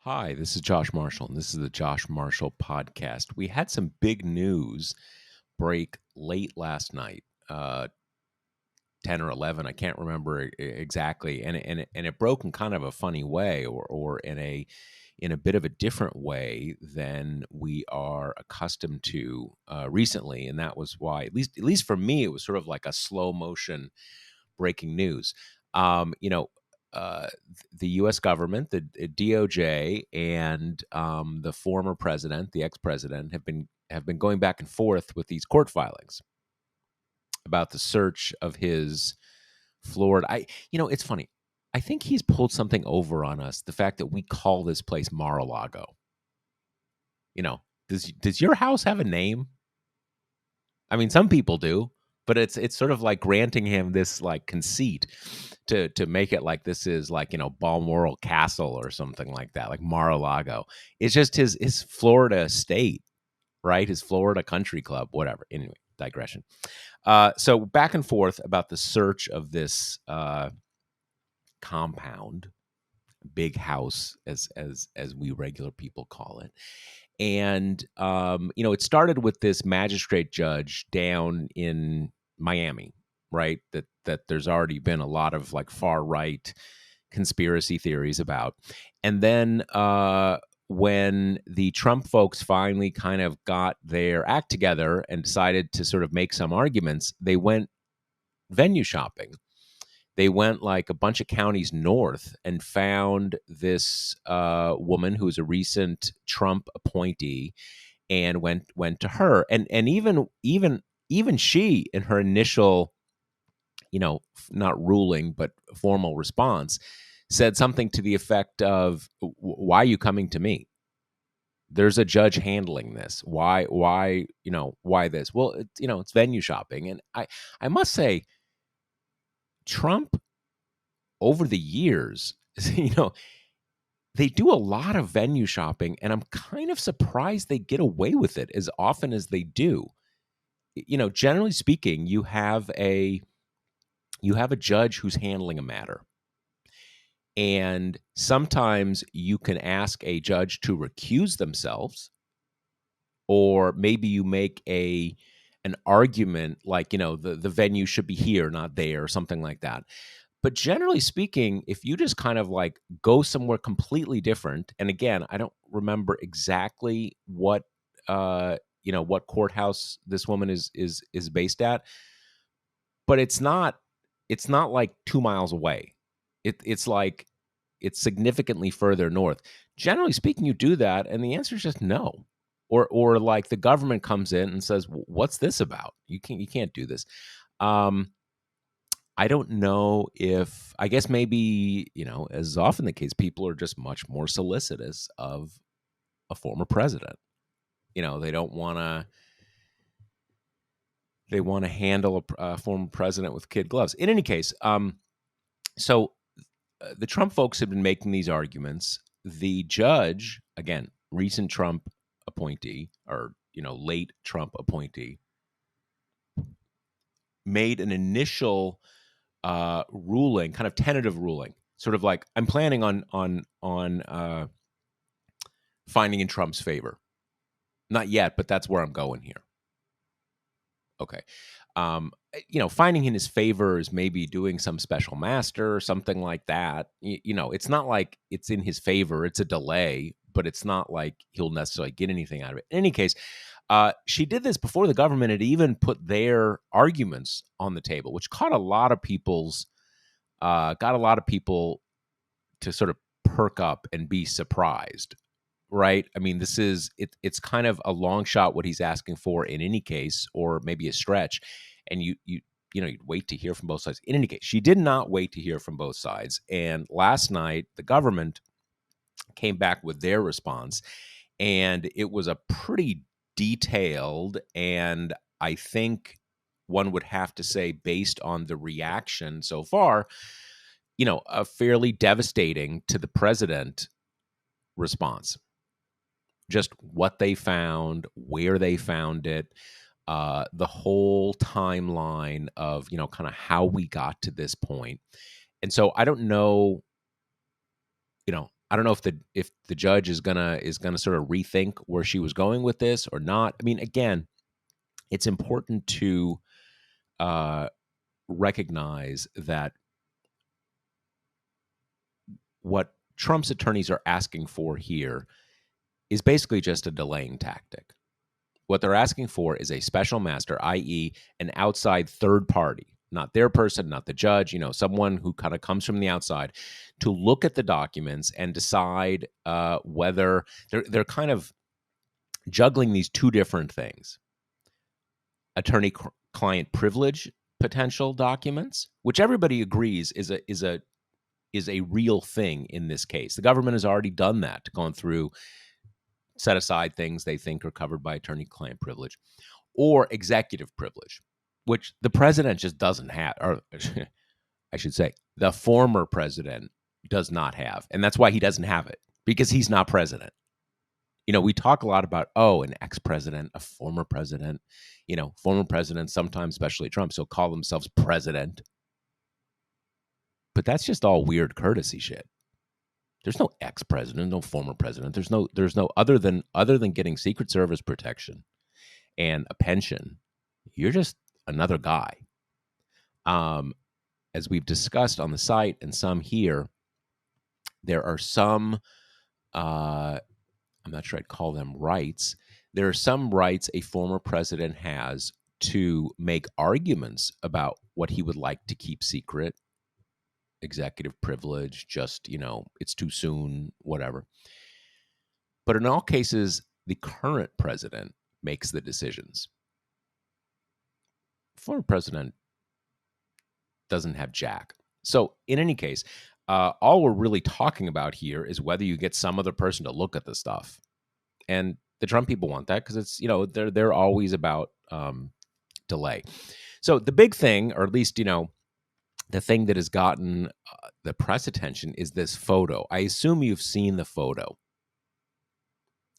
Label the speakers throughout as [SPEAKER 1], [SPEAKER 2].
[SPEAKER 1] Hi, this is Josh Marshall, and this is the Josh Marshall Podcast. We had some big news break late last night, 10 or 11. I can't remember exactly, and it broke in kind of a funny way, or in a bit of a different way than we are accustomed to recently. And that was why, at least for me, it was sort of like a slow motion breaking news. Um, you know, the U.S. government, the DOJ, and the former president, the ex-president, have been going back and forth with these court filings about the search of his Florida. It's funny. I think he's pulled something over on us. The fact that we call this place Mar-a-Lago. You know, does your house have a name? I mean, some people do, but it's sort of like granting him this like conceit to make it like this is like, Balmoral Castle or something like that, like Mar-a-Lago. It's just his Florida estate, right? His Florida country club, whatever. Anyway, digression. So back and forth about the search of this compound, big house, as we regular people call it. And it started with this magistrate judge down in Miami, right? That there's already been a lot of like far right conspiracy theories about. And then when the Trump folks finally kind of got their act together and decided to sort of make some arguments, they went venue shopping. They went like a bunch of counties north and found this woman who's a recent Trump appointee, and went to her. And even she, in her initial, not ruling but formal response, said something to the effect of, "Why are you coming to me? There's a judge handling this. Why this?" Well, it's venue shopping. And I must say, Trump, over the years, you know, they do a lot of venue shopping, and I'm kind of surprised they get away with it as often as they do. Generally speaking, you have a judge who's handling a matter. And sometimes you can ask a judge to recuse themselves, or maybe you make an argument like, the venue should be here, not there, or something like that. But generally speaking, if you just kind of like go somewhere completely different, and again, I don't remember exactly what courthouse this woman is based at, but it's not like 2 miles away. It's like it's significantly further north. Generally speaking, you do that, and the answer is just no. Or like the government comes in and says, "What's this about? You can't do this." Um, I don't know if, I guess maybe, as is often the case, people are just much more solicitous of a former president. They don't want to, they want to handle a former president with kid gloves. In any case, so the Trump folks have been making these arguments. The judge, again, recent Trump appointee, or, late Trump appointee, made an initial ruling, kind of tentative ruling, sort of like, I'm planning on finding in Trump's favor. Not yet, but that's where I'm going here. Okay. Finding in his favor is maybe doing some special master or something like that. It's not like it's in his favor. It's a delay, but it's not like he'll necessarily get anything out of it. In any case, she did this before the government had even put their arguments on the table, which got a lot of people to sort of perk up and be surprised, right? I mean, it's kind of a long shot what he's asking for in any case, or maybe a stretch, and you'd wait to hear from both sides. In any case, she did not wait to hear from both sides, and last night the government came back with their response, and it was a pretty detailed, and I think one would have to say, based on the reaction so far, a fairly devastating to the president response. Just what they found, where they found it, the whole timeline of, kind of how we got to this point. And so I don't know, I don't know if the judge is gonna sort of rethink where she was going with this or not. I mean, again, it's important to uh, recognize that what Trump's attorneys are asking for here is basically just a delaying tactic. What they're asking for is a special master, i.e., an outside third party, not their person, not the judge, someone who kind of comes from the outside to look at the documents and decide whether they're kind of juggling these two different things: attorney-client privilege potential documents, which everybody agrees is a real thing in this case. The government has already done that, gone through, set aside things they think are covered by attorney-client privilege, or executive privilege, which the president just doesn't have, or I should say, the former president does not have. And that's why he doesn't have it, because he's not president. We talk a lot about, an ex-president, a former president, former presidents, sometimes, especially Trump, so call themselves president. But that's just all weird courtesy shit. There's no ex-president, no former president. There's no other than getting Secret Service protection and a pension. You're just another guy. As we've discussed on the site and some here, there are some, I'm not sure I'd call them rights. There are some rights a former president has to make arguments about what he would like to keep secret, executive privilege, just, it's too soon, whatever. But in all cases, the current president makes the decisions. Former president doesn't have jack. So in any case, all we're really talking about here is whether you get some other person to look at the stuff. And the Trump people want that because it's, they're always about delay. So the big thing, or at least, the thing that has gotten the press attention is this photo. I assume you've seen the photo.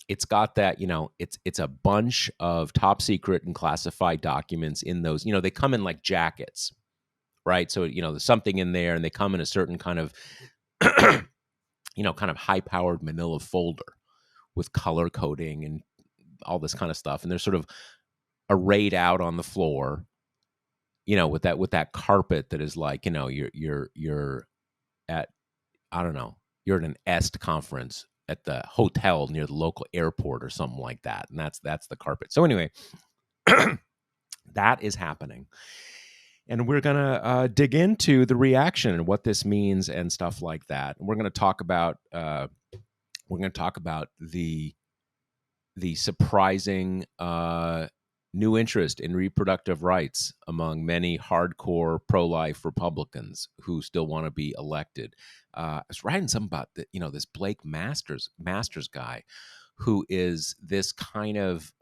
[SPEAKER 1] It's got that, it's a bunch of top secret and classified documents in those, they come in like jackets, right? So, there's something in there and they come in a certain kind of, kind of high-powered manila folder with color coding and all this kind of stuff. And they're sort of arrayed out on the floor, with that carpet that is like, you're at, I don't know, you're at an EST conference at the hotel near the local airport or something like that. And that's the carpet. So anyway, that is happening. And we're going to dig into the reaction and what this means and stuff like that. And we're going to talk about the surprising new interest in reproductive rights among many hardcore pro-life Republicans who still want to be elected. I was writing something about this Blake Masters guy, who is this kind of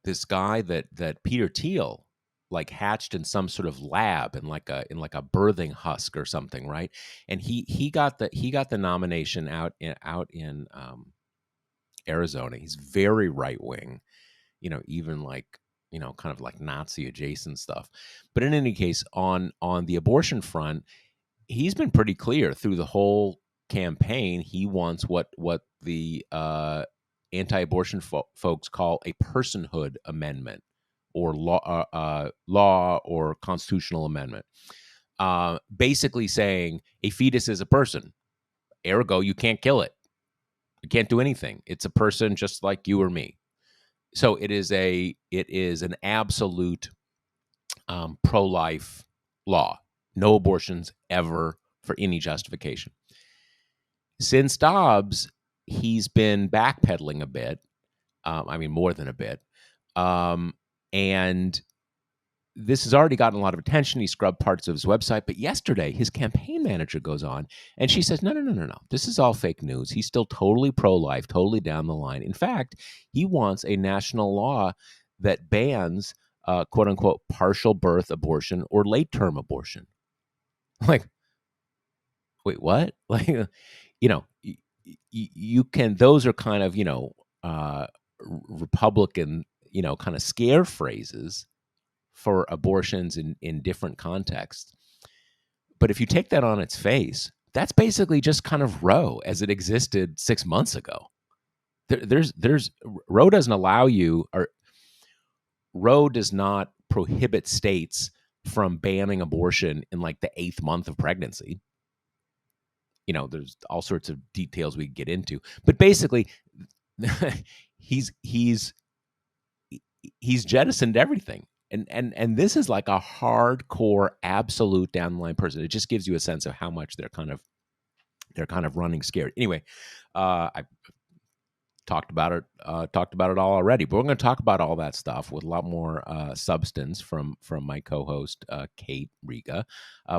[SPEAKER 1] this guy that Peter Thiel like hatched in some sort of lab in like a birthing husk or something, right? And he got the nomination out in Arizona. He's very right wing, even like kind of like Nazi adjacent stuff. But in any case, on the abortion front, he's been pretty clear through the whole campaign. He wants what the anti-abortion folks call a personhood amendment, or law or constitutional amendment, basically saying a fetus is a person, ergo you can't kill it, you can't do anything. It's a person just like you or me. So it is an absolute pro-life law. No abortions ever for any justification. Since Dobbs, he's been backpedaling a bit. More than a bit. And this has already gotten a lot of attention. He scrubbed parts of his website. But yesterday, his campaign manager goes on and she says, no. This is all fake news. He's still totally pro-life, totally down the line. In fact, he wants a national law that bans, quote unquote, partial birth abortion or late term abortion. Like, wait, what? Like, you can, those are kind of, Republican, kind of scare phrases for abortions in different contexts. But if you take that on its face, that's basically just kind of Roe as it existed 6 months ago. There's Roe doesn't allow you, or Roe does not prohibit states from banning abortion in like the 8th month of pregnancy. There's all sorts of details we get into, but basically he's jettisoned everything. And this is like a hardcore absolute down the line person. It just gives you a sense of how much they're kind of running scared. Anyway, I talked about it all already, but we're going to talk about all that stuff with a lot more substance from my co-host Kate Riga.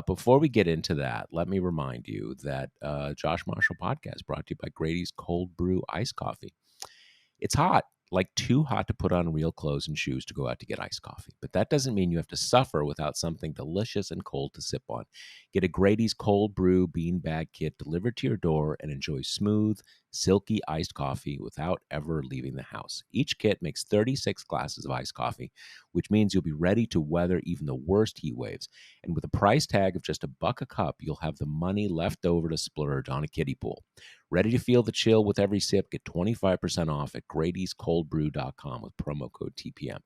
[SPEAKER 1] Before we get into that, let me remind you that Josh Marshall Podcast brought to you by Grady's Cold Brew Iced Coffee. It's hot, like too hot to put on real clothes and shoes to go out to get iced coffee. But that doesn't mean you have to suffer without something delicious and cold to sip on. Get a Grady's Cold Brew beanbag kit delivered to your door and enjoy smooth, silky iced coffee without ever leaving the house. Each kit makes 36 glasses of iced coffee, which means you'll be ready to weather even the worst heat waves. And with a price tag of just $1 a cup, you'll have the money left over to splurge on a kiddie pool. Ready to feel the chill with every sip? Get 25% off at Grady'sColdBrew.com with promo code TPM.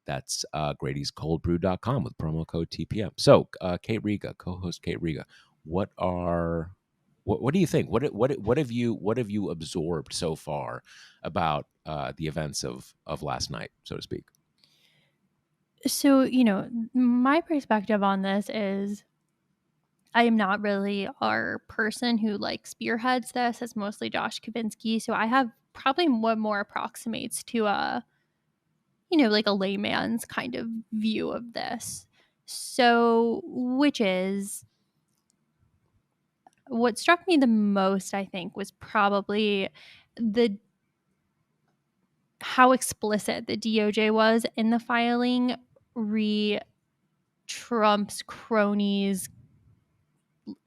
[SPEAKER 1] That's Grady'sColdBrew.com with promo code TPM. So, Kate Riga, co-host Kate Riga, what do you think? What have you absorbed so far about the events of last night, so to speak?
[SPEAKER 2] So, my perspective on this is I am not really our person who like spearheads this. It's mostly Josh Kavinsky. So I have probably what more approximates to like a layman's kind of view of this. So, which is what struck me the most, I think, was probably the how explicit the DOJ was in the filing re Trump's cronies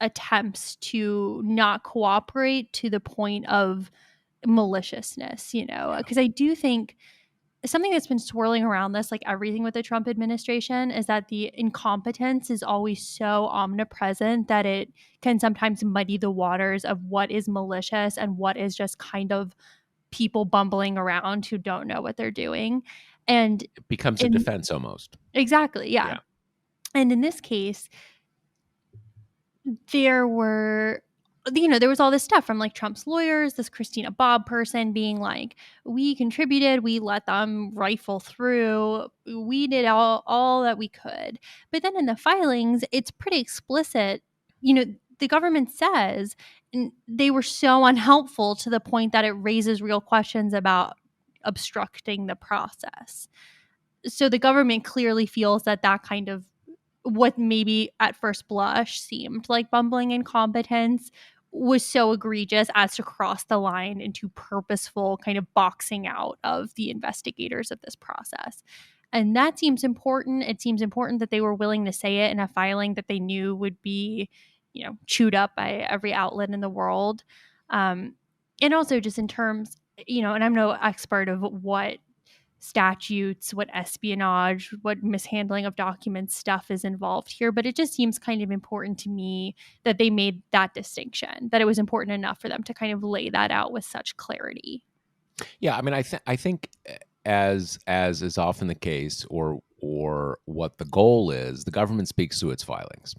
[SPEAKER 2] attempts to not cooperate to the point of maliciousness, because I do think something that's been swirling around this, like everything with the Trump administration, is that the incompetence is always so omnipresent that it can sometimes muddy the waters of what is malicious and what is just kind of people bumbling around who don't know what they're doing. And
[SPEAKER 1] It becomes a defense almost.
[SPEAKER 2] exactly, yeah. And in this case, there was all this stuff from like Trump's lawyers, this Christina Bobb person being like, we contributed, we let them rifle through, we did all that we could. But then in the filings, it's pretty explicit. The government says they were so unhelpful to the point that it raises real questions about obstructing the process. So the government clearly feels that kind of what maybe at first blush seemed like bumbling incompetence was so egregious as to cross the line into purposeful kind of boxing out of the investigators of this process. And that seems important. It seems important that they were willing to say it in a filing that they knew would be, chewed up by every outlet in the world. And also just in terms, and I'm no expert of what statutes, what espionage, what mishandling of documents stuff is involved here, but it just seems kind of important to me that they made that distinction, that it was important enough for them to kind of lay that out with such clarity.
[SPEAKER 1] Yeah, I mean, I think as is often the case, or what the goal is, the government speaks to its filings,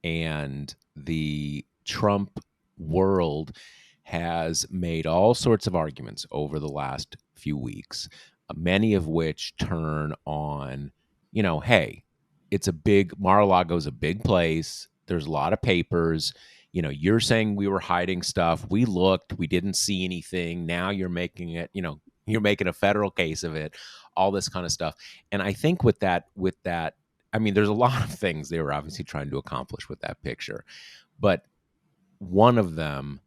[SPEAKER 1] and the Trump world has made all sorts of arguments over the last few weeks, many of which turn on, hey, it's a big Mar-a-Lago is a big place. There's a lot of papers. You're saying we were hiding stuff. We looked, we didn't see anything. Now you're making it, you're making a federal case of it, all this kind of stuff. And I think with that, I mean, there's a lot of things they were obviously trying to accomplish with that picture. But one of them,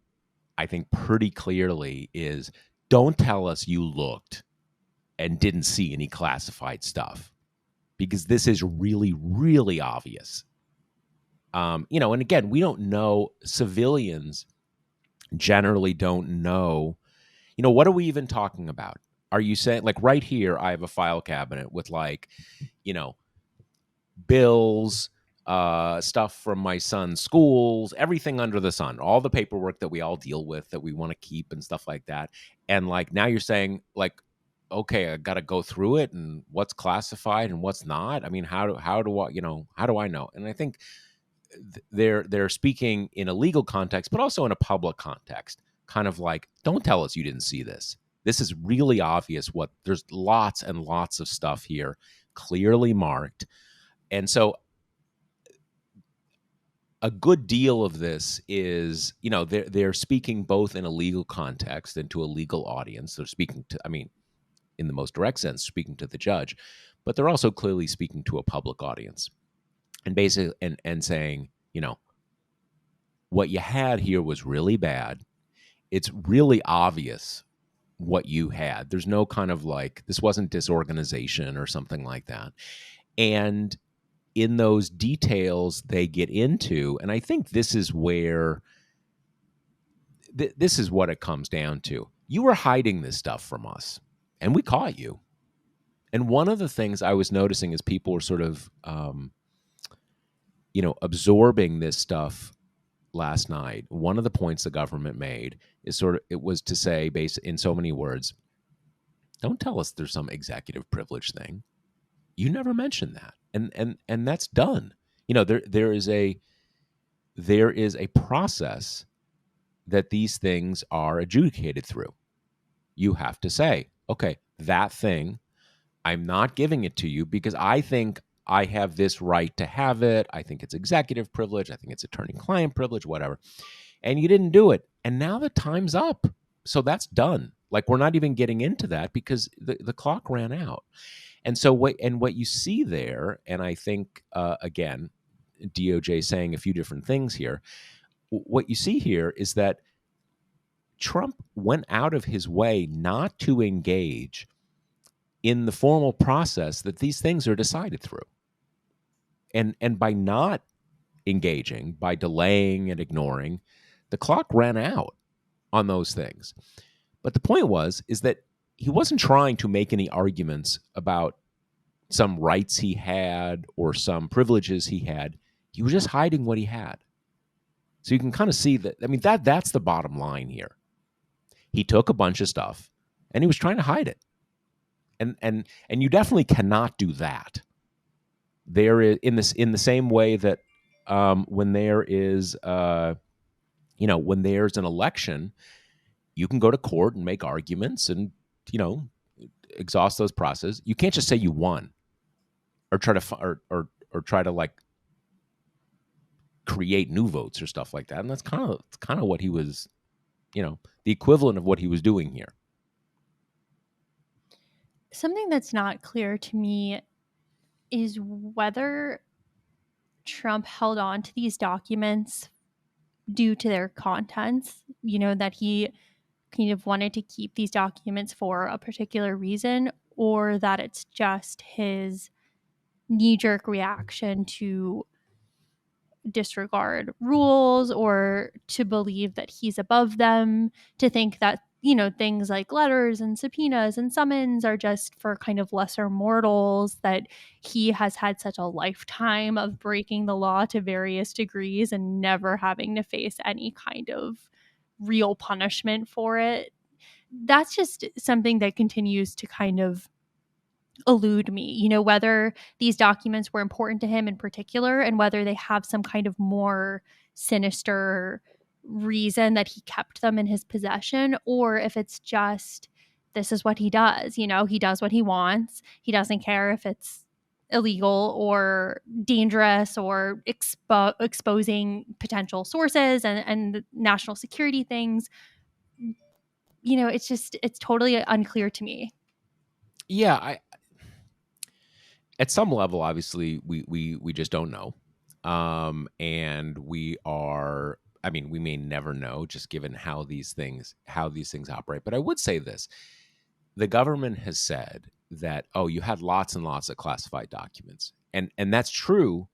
[SPEAKER 1] I think pretty clearly, is don't tell us you looked and didn't see any classified stuff, because this is really, really obvious. And again, we don't know. Civilians generally don't know. What are we even talking about? Are you saying, like, right here, I have a file cabinet with, like, bills, stuff from my son's schools, everything under the sun, all the paperwork that we all deal with that we want to keep and stuff like that. And like now you're saying like, okay, I got to go through it and what's classified and what's not. I mean, how do I, how do I know? And I think they're speaking in a legal context, but also in a public context, kind of like, don't tell us you didn't see this. This is really obvious. There's lots and lots of stuff here, clearly marked. And so a good deal of this is, they're speaking both in a legal context and to a legal audience. They're speaking to, I mean, in the most direct sense, speaking to the judge, but they're also clearly speaking to a public audience and basically and saying, what you had here was really bad. It's really obvious what you had. There's no kind of like, this wasn't disorganization or something like that. And in those details they get into, and I think this is where this is what it comes down to. You were hiding this stuff from us, and we caught you. And one of the things I was noticing is people were sort of, absorbing this stuff last night. One of the points the government made is it was to say, in so many words, don't tell us there's some executive privilege thing. You never mentioned that, and that's done. There is a process that these things are adjudicated through. You have to say, okay, that thing, I'm not giving it to you because I think I have this right to have it. I think it's executive privilege. I think it's attorney-client privilege, whatever. And you didn't do it. And now the time's up. So that's done. Like, we're not even getting into that because the clock ran out. And so what you see there, and I think, again, DOJ saying a few different things here, what you see here is that Trump went out of his way not to engage in the formal process that these things are decided through. And by not engaging, by delaying and ignoring, the clock ran out on those things. But the point is that he wasn't trying to make any arguments about some rights he had or some privileges he had. He was just hiding what he had. So you can kind of see that. I mean, that's the bottom line here. He took a bunch of stuff and he was trying to hide it. And you definitely cannot do that. There is in the same way that when there is when there's an election, you can go to court and make arguments and exhaust those processes. You can't just say you won or try to like create new votes or stuff like that. And that's kind of what he was, the equivalent of what he was doing here.
[SPEAKER 2] Something that's not clear to me is whether Trump held on to these documents due to their contents, that he kind of wanted to keep these documents for a particular reason, or that it's just his knee-jerk reaction to disregard rules or to believe that he's above them, to think that things like letters and subpoenas and summons are just for kind of lesser mortals, that he has had such a lifetime of breaking the law to various degrees and never having to face any kind of real punishment for it. That's just something that continues to kind of elude me, whether these documents were important to him in particular and whether they have some kind of more sinister reason that he kept them in his possession, or if it's just, this is what he does. He does what he wants. He doesn't care if it's illegal or dangerous or exposing potential sources and national security things. It's totally unclear to me.
[SPEAKER 1] Yeah, at some level, obviously, we just don't know, and we may never know, just given how these things operate. But I would say this: the government has said that, you had lots and lots of classified documents, and that's true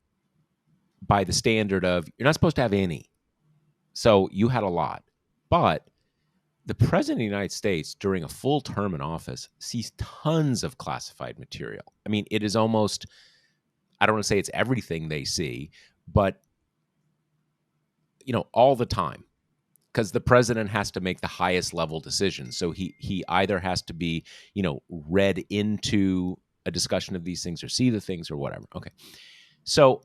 [SPEAKER 1] by the standard of you're not supposed to have any. So you had a lot, but the president of the United States during a full term in office sees tons of classified material. I mean, it is almost, I don't want to say it's everything they see, but all the time, because the president has to make the highest level decisions. So he either has to be, read into a discussion of these things or see the things or whatever. Okay. So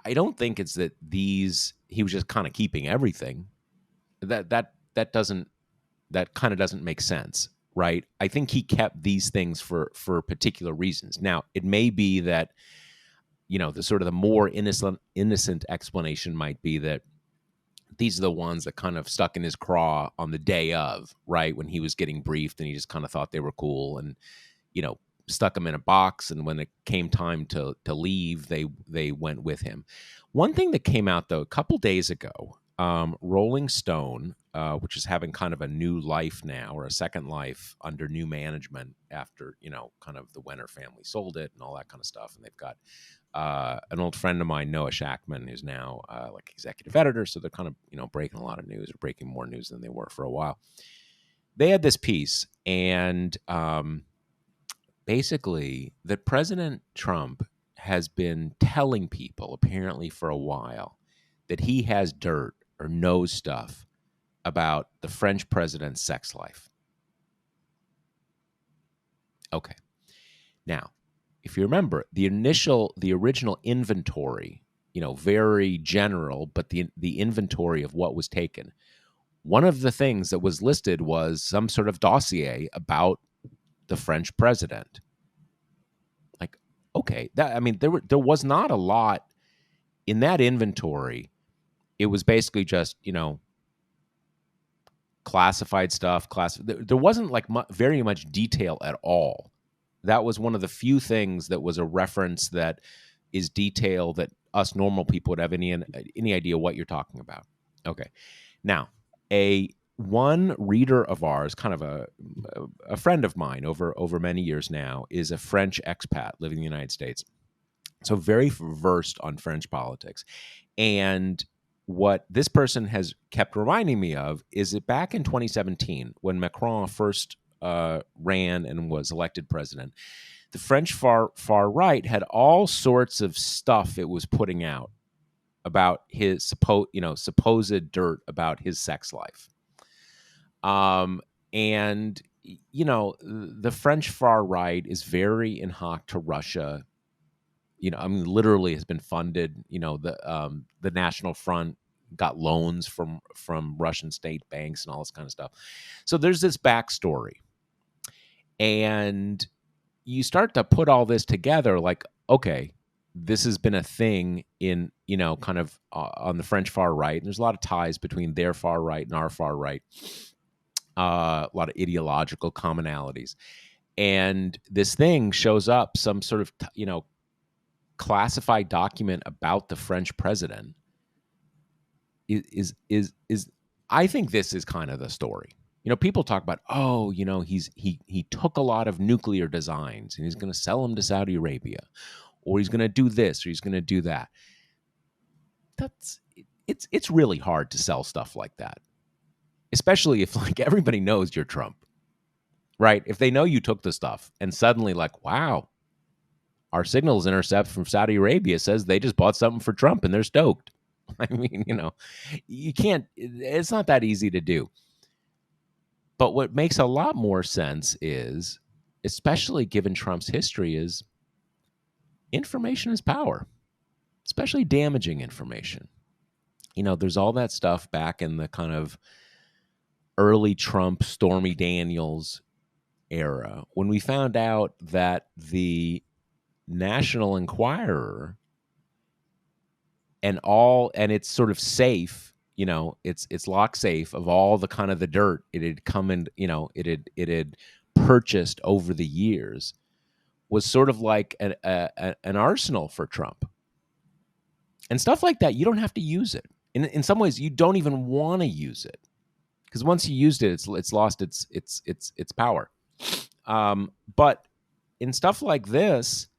[SPEAKER 1] I don't think it's that he was just kind of keeping everything. That kind of doesn't make sense, right? I think he kept these things for particular reasons. Now, it may be that, the sort of the more innocent explanation might be that these are the ones that kind of stuck in his craw on the day of, right, when he was getting briefed, and he just kind of thought they were cool, and stuck them in a box. And when it came time to leave, they went with him. One thing that came out though a couple days ago, Rolling Stone, which is having kind of a new life now, or a second life under new management after kind of the Wenner family sold it and all that kind of stuff, and they've got an old friend of mine, Noah Shackman, who's now like executive editor. So they're kind of, breaking a lot of news, or breaking more news than they were for a while. They had this piece, and basically that President Trump has been telling people, apparently for a while, that he has dirt or knows stuff about the French president's sex life. Okay. Now, if you remember, the original inventory, very general, but the inventory of what was taken, one of the things that was listed was some sort of dossier about the French president. Like, okay, there was not a lot in that inventory. It was basically just, classified stuff. There wasn't like very much detail at all. That was one of the few things that was a reference that is detail that us normal people would have any idea what you're talking about. Okay. Now, one reader of ours, kind of a friend of mine over many years now, is a French expat living in the United States. So very versed on French politics. And what this person has kept reminding me of is that back in 2017, when Macron first ran and was elected president, the French far right had all sorts of stuff it was putting out about his supposed dirt about his sex life. And the French far right is very in hoc to Russia. Literally has been funded. The National Front got loans from Russian state banks and all this kind of stuff. So there's this backstory, and you start to put all this together. Like, okay, this has been a thing in kind of on the French far right, and there's a lot of ties between their far right and our far right. A lot of ideological commonalities, and this thing shows up, some sort of classified document about the French president. Is I think this is kind of the story. People talk about, he took a lot of nuclear designs and he's going to sell them to Saudi Arabia, or he's going to do this, or he's going to do that. It's really hard to sell stuff like that, especially if like everybody knows you're Trump, right? If they know you took the stuff and suddenly like, wow, our signals intercept from Saudi Arabia says they just bought something for Trump and they're stoked. I mean, you can't, it's not that easy to do. But what makes a lot more sense is, especially given Trump's history, is information is power, especially damaging information. There's all that stuff back in the kind of early Trump, Stormy Daniels era, when we found out that the National Enquirer and it's sort of safe, it's lock safe of all the kind of the dirt it had come in, it had purchased over the years, was sort of like an arsenal for Trump. And stuff like that, you don't have to use it. In some ways, you don't even want to use it, because once you used it, it's lost its power. But in stuff like this,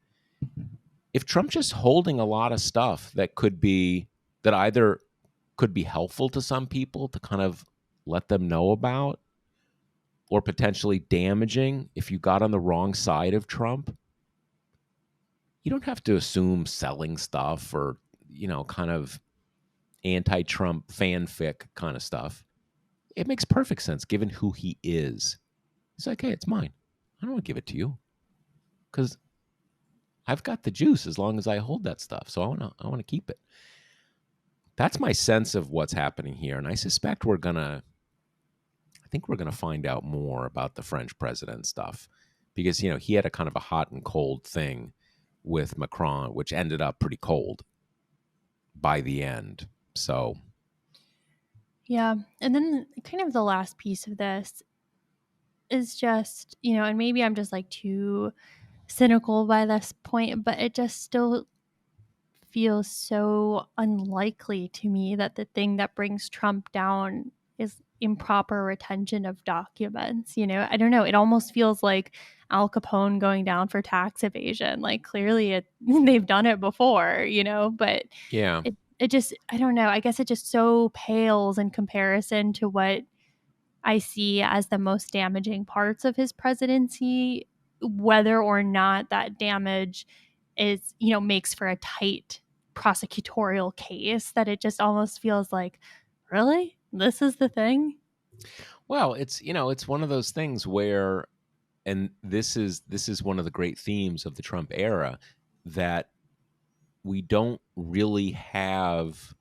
[SPEAKER 1] if Trump's just holding a lot of stuff that either could be helpful to some people to kind of let them know about, or potentially damaging if you got on the wrong side of Trump, you don't have to assume selling stuff or, kind of anti-Trump fanfic kind of stuff. It makes perfect sense given who he is. He's like, hey, it's mine. I don't want to give it to you because I've got the juice as long as I hold that stuff. So I want to keep it. That's my sense of what's happening here. And I suspect I think we're gonna find out more about the French president stuff because, he had a kind of a hot and cold thing with Macron, which ended up pretty cold by the end. So
[SPEAKER 2] Yeah. And then kind of the last piece of this is just, and maybe I'm just like too cynical by this point, but it just still feels so unlikely to me that the thing that brings Trump down is improper retention of documents. I don't know. It almost feels like Al Capone going down for tax evasion. Like clearly they've done it before, but
[SPEAKER 1] yeah.
[SPEAKER 2] it just, I don't know. I guess it just so pales in comparison to what I see as the most damaging parts of his presidency, whether or not that damage is, makes for a tight prosecutorial case, that it just almost feels like, really? This is the thing?
[SPEAKER 1] Well, it's one of those things where, and this is one of the great themes of the Trump era, that we don't really have.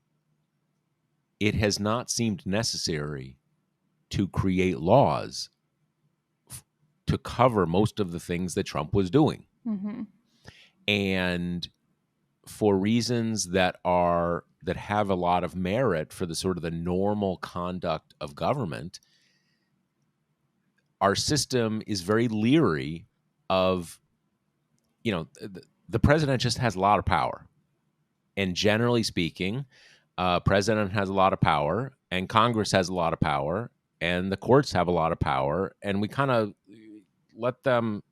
[SPEAKER 1] It has not seemed necessary to create laws to cover most of the things that Trump was doing.
[SPEAKER 2] Mm-hmm.
[SPEAKER 1] And for reasons that have a lot of merit for the sort of the normal conduct of government, our system is very leery of, the president just has a lot of power. And generally speaking, president has a lot of power, and Congress has a lot of power, and the courts have a lot of power, and we kind of let them,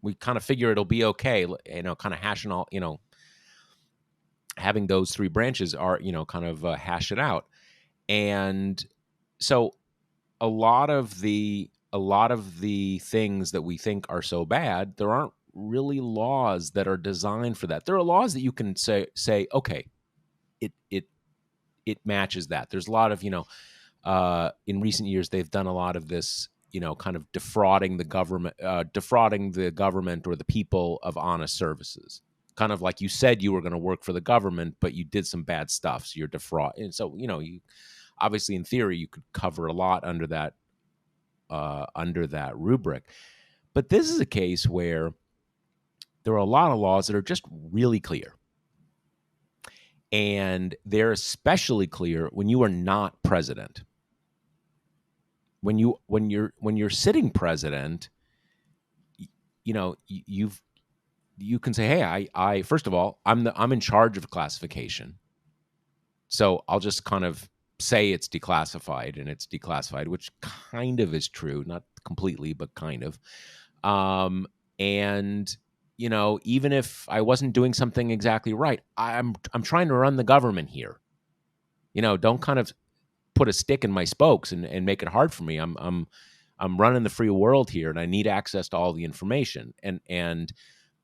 [SPEAKER 1] we kind of figure it'll be okay, kind of hashing all, having those three branches are, kind of hash it out. And so a lot of the things that we think are so bad, there aren't really laws that are designed for that. There are laws that you can say okay, it matches that. There's a lot of, in recent years they've done a lot of this, kind of defrauding the government or the people of honest services. Kind of like you said you were going to work for the government, but you did some bad stuff, so you're defraud. And so, you obviously in theory you could cover a lot under that rubric. But this is a case where there are a lot of laws that are just really clear. And they're especially clear when you are not president. When you're sitting president, you can say, hey, I first of all, I'm in charge of classification. So I'll just kind of say it's declassified, and it's declassified, which kind of is true, not completely, but kind of. And even if I wasn't doing something exactly right, I'm trying to run the government here. Don't kind of put a stick in my spokes and make it hard for me. I'm running the free world here, and I need access to all the information. And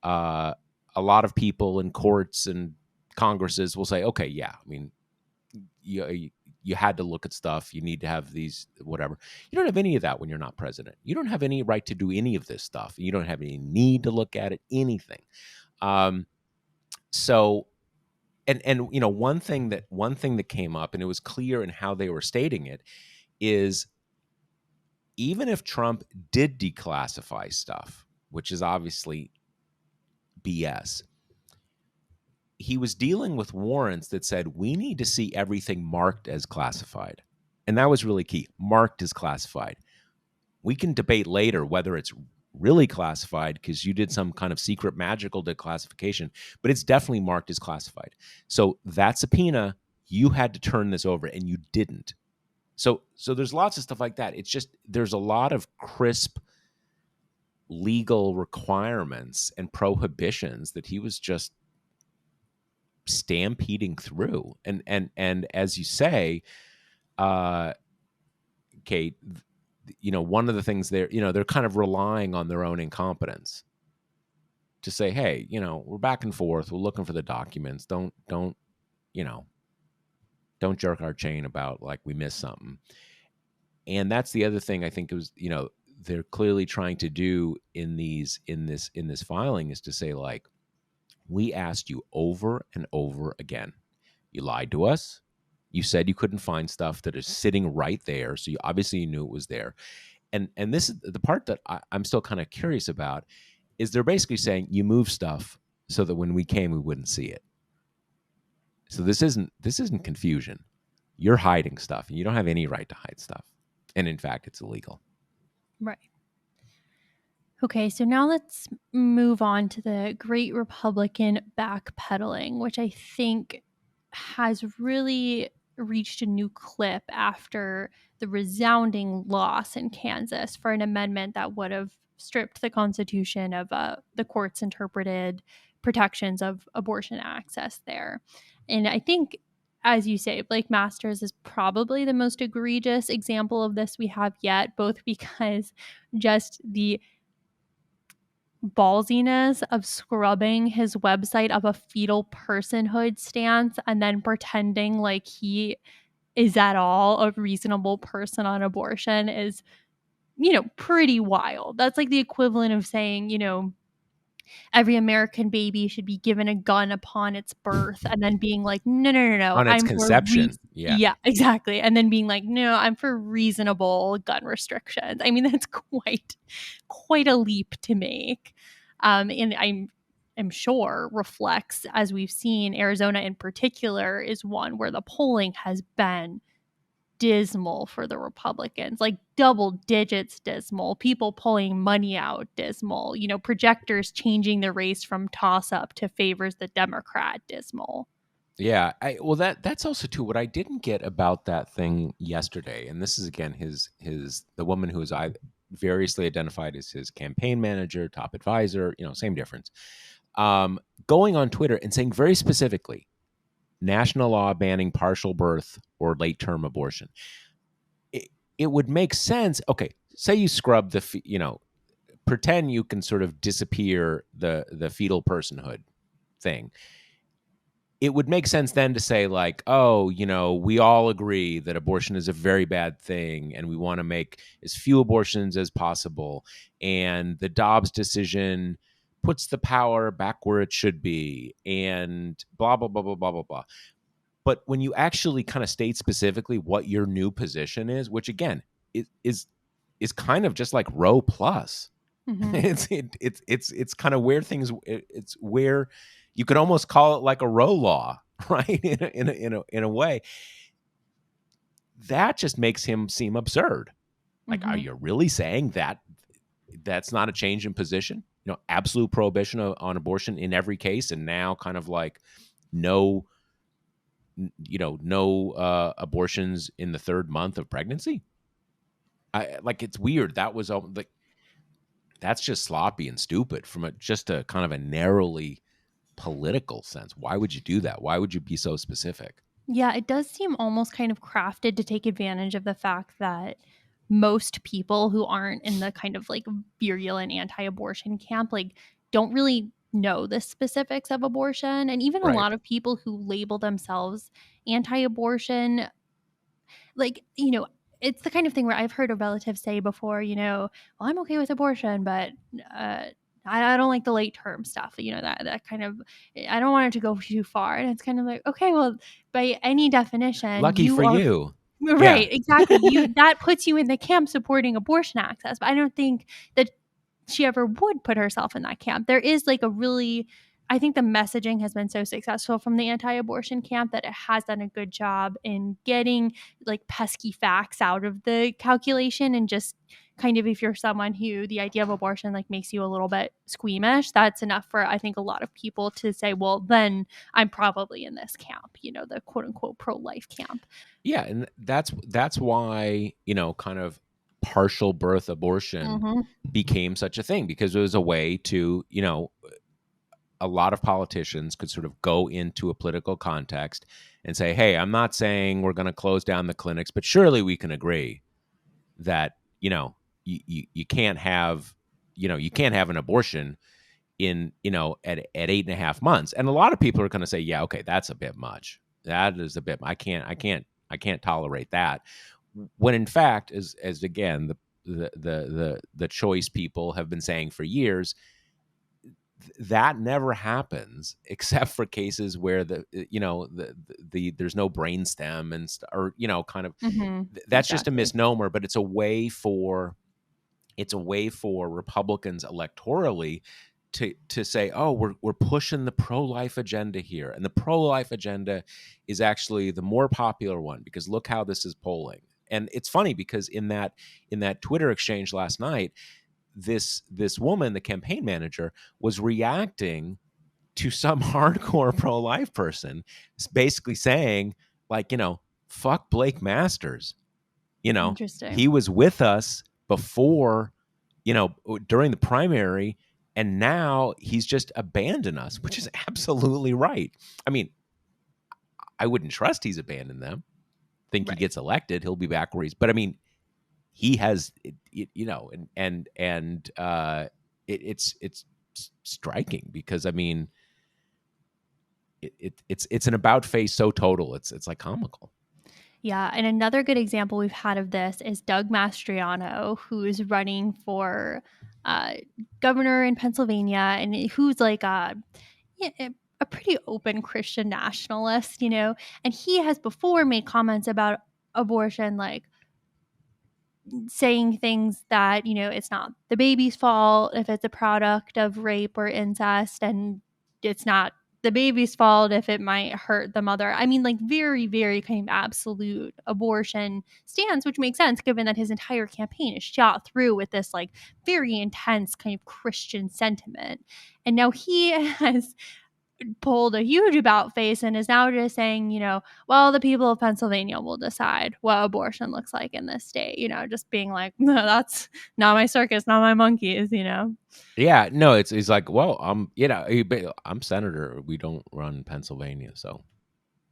[SPEAKER 1] a lot of people in courts and Congresses will say, okay, yeah, I mean, you had to look at stuff. You need to have these, whatever. You don't have any of that when you're not president. You don't have any right to do any of this stuff. You don't have any need to look at it, anything. So, and one thing that came up, and it was clear in how they were stating it, is even if Trump did declassify stuff, which is obviously BS, he was dealing with warrants that said we need to see everything marked as classified. And that was really key. Marked as classified. We can debate later whether it's really classified because you did some kind of secret magical declassification, but it's definitely marked as classified. So that subpoena, you had to turn this over, and you didn't. So there's lots of stuff like that. It's just there's a lot of crisp legal requirements and prohibitions that he was just stampeding through. And as you say, Kate, one of the things they're kind of relying on their own incompetence. to say, hey, we're back and forth. We're looking for the documents. You know, don't jerk our chain about like we missed something. And that's the other thing I think was, they're clearly trying to do in this filing is to say like, we asked you over and over again. You lied to us. You said you couldn't find stuff that is sitting right there. So you knew it was there. And this is the part that I'm still kind of curious about is they're basically saying you move stuff so that when we came, we wouldn't see it. So this isn't confusion. You're hiding stuff and you don't have any right to hide stuff. And in fact, it's illegal.
[SPEAKER 2] Right. Okay, so now let's move on to the Great Republican backpedaling, which I think has really reached a new clip after the resounding loss in Kansas for an amendment that would have stripped the Constitution of the court's interpreted protections of abortion access there. And I think, as you say, Blake Masters is probably the most egregious example of this we have yet, both because just the ballsiness of scrubbing his website of a fetal personhood stance and then pretending like he is at all a reasonable person on abortion is, pretty wild. That's like the equivalent of saying, every American baby should be given a gun upon its birth and then being like, no, no, no, no,
[SPEAKER 1] On its
[SPEAKER 2] I'm for
[SPEAKER 1] conception. Yeah.
[SPEAKER 2] yeah, exactly. And then being like, no, I'm for reasonable gun restrictions. I mean, that's quite a leap to make. And I'm sure reflects, as we've seen, Arizona in particular is one where the polling has been dismal for the Republicans, like double digits dismal, people pulling money out dismal, projectors changing the race from toss up to favors the Democrat dismal.
[SPEAKER 1] Yeah. Well, that's also too what I didn't get about that thing yesterday. And this is again the woman who is variously identified as his campaign manager, top advisor, same difference. Going on Twitter and saying very specifically, national law banning partial birth or late term abortion. It would make sense. Okay, say you scrub pretend you can sort of disappear the fetal personhood thing. It would make sense then to say like, oh, we all agree that abortion is a very bad thing and we want to make as few abortions as possible. And the Dobbs decision puts the power back where it should be and blah, blah, blah, blah, blah, blah, blah. But when you actually kind of state specifically what your new position is, which again is kind of just like Roe plus, it's kind of where things it's where you could almost call it like a Roe law, right? In a way, that just makes him seem absurd. Like, are you really saying that that's not a change in position? Absolute prohibition on abortion in every case, and now kind of like no abortions in the third month of pregnancy. It's weird. That was like, that's just sloppy and stupid from just a kind of a narrowly political sense. Why would you do that? Why would you be so specific?
[SPEAKER 2] Yeah, it does seem almost kind of crafted to take advantage of the fact that most people who aren't in the kind of like virulent anti-abortion camp like don't really know the specifics of abortion, and even a
[SPEAKER 1] Right.
[SPEAKER 2] lot of people who label themselves anti-abortion, like, it's the kind of thing where I've heard a relative say before, well, I'm okay with abortion, but I don't like the late term stuff, that kind of, I don't want it to go too far. And it's kind of like, okay, well, by any definition,
[SPEAKER 1] Lucky
[SPEAKER 2] you
[SPEAKER 1] for
[SPEAKER 2] are
[SPEAKER 1] you. Yeah.
[SPEAKER 2] right, exactly. That puts you in the camp supporting abortion access. But I don't think that she ever would put herself in that camp. There is like I think the messaging has been so successful from the anti-abortion camp that it has done a good job in getting like pesky facts out of the calculation, and just kind of, if you're someone who the idea of abortion like makes you a little bit squeamish, that's enough for, I think, a lot of people to say, well, then I'm probably in this camp, the quote unquote pro-life camp.
[SPEAKER 1] Yeah, and that's why, kind of partial birth abortion became such a thing, because it was a way to, a lot of politicians could sort of go into a political context and say, hey, I'm not saying we're going to close down the clinics, but surely we can agree that, you can't have, you can't have an abortion in, at 8.5 months. And a lot of people are going to say, yeah, okay, that's a bit much. That is a bit, I can't tolerate that. When in fact, as again, the choice people have been saying for years, that never happens except for cases where there's no brainstem or kind of, that's just a
[SPEAKER 2] Exactly.
[SPEAKER 1] misnomer, but it's a way for Republicans electorally to say, oh, we're pushing the pro-life agenda here, and the pro-life agenda is actually the more popular one because look how this is polling. And it's funny because in that Twitter exchange last night, this woman, the campaign manager, was reacting to some hardcore pro-life person, basically saying, like, fuck Blake Masters.
[SPEAKER 2] Interesting.
[SPEAKER 1] He was with us before, during the primary, and now he's just abandoned us, which is absolutely right. I mean, I wouldn't trust he's abandoned them. Think he
[SPEAKER 2] Right.
[SPEAKER 1] gets elected, he'll be back where he's. But I mean, he has, it's striking because I mean, it's an about face so total, it's like comical.
[SPEAKER 2] Yeah, and another good example we've had of this is Doug Mastriano, who is running for uh, governor in Pennsylvania, and who's like a pretty open Christian nationalist, and he has before made comments about abortion, like saying things that, it's not the baby's fault if it's a product of rape or incest, and it's not the baby's fault if it might hurt the mother. I mean, like very, very kind of absolute abortion stance, which makes sense given that his entire campaign is shot through with this like very intense kind of Christian sentiment. And now he has pulled a huge about face and is now just saying, well, the people of Pennsylvania will decide what abortion looks like in this state, just being like, no, that's not my circus, not my monkeys.
[SPEAKER 1] Yeah, no, it's like, well, I'm senator. We don't run Pennsylvania, so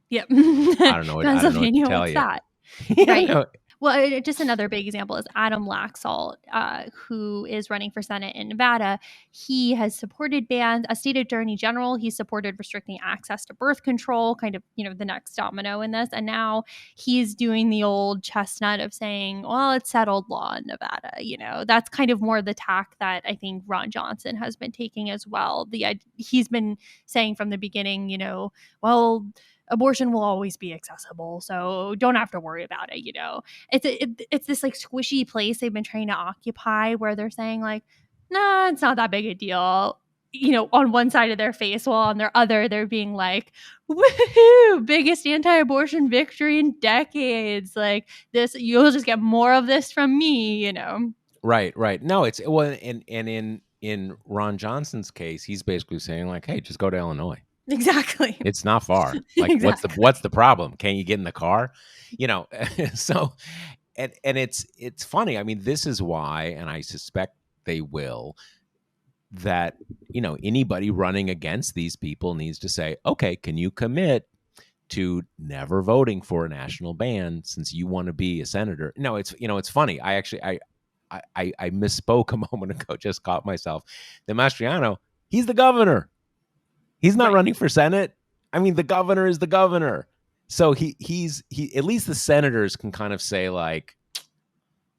[SPEAKER 2] Yep.
[SPEAKER 1] I don't know what to
[SPEAKER 2] Pennsylvania,
[SPEAKER 1] tell
[SPEAKER 2] what's
[SPEAKER 1] you.
[SPEAKER 2] that?
[SPEAKER 1] Yeah,
[SPEAKER 2] Right.
[SPEAKER 1] no,
[SPEAKER 2] Well, just another big example is Adam Laxalt, who is running for Senate in Nevada. He has supported bans. A state attorney general, he supported restricting access to birth control, kind of, the next domino in this. And now he's doing the old chestnut of saying, well, it's settled law in Nevada. That's kind of more the tack that I think Ron Johnson has been taking as well. He's been saying from the beginning, well, abortion will always be accessible, so don't have to worry about it. It's this like squishy place they've been trying to occupy where they're saying like, nah, it's not that big a deal, on one side of their face, while on their other they're being like, woohoo, biggest anti-abortion victory in decades, like this, you'll just get more of this from me.
[SPEAKER 1] right. No, it's well, and in Ron Johnson's case, he's basically saying like, hey, just go to Illinois.
[SPEAKER 2] Exactly.
[SPEAKER 1] It's not far. Like, what's the
[SPEAKER 2] Exactly.
[SPEAKER 1] what's the problem? Can you get in the car? You know, so and it's funny. I mean, this is why, and I suspect they will, that anybody running against these people needs to say, okay, can you commit to never voting for a national ban since you want to be a senator? No, it's funny. I misspoke a moment ago, just caught myself. The Mastriano, he's the governor. He's not
[SPEAKER 2] Right.
[SPEAKER 1] running for Senate. I mean, the governor is the governor. So he at least the senators can kind of say like,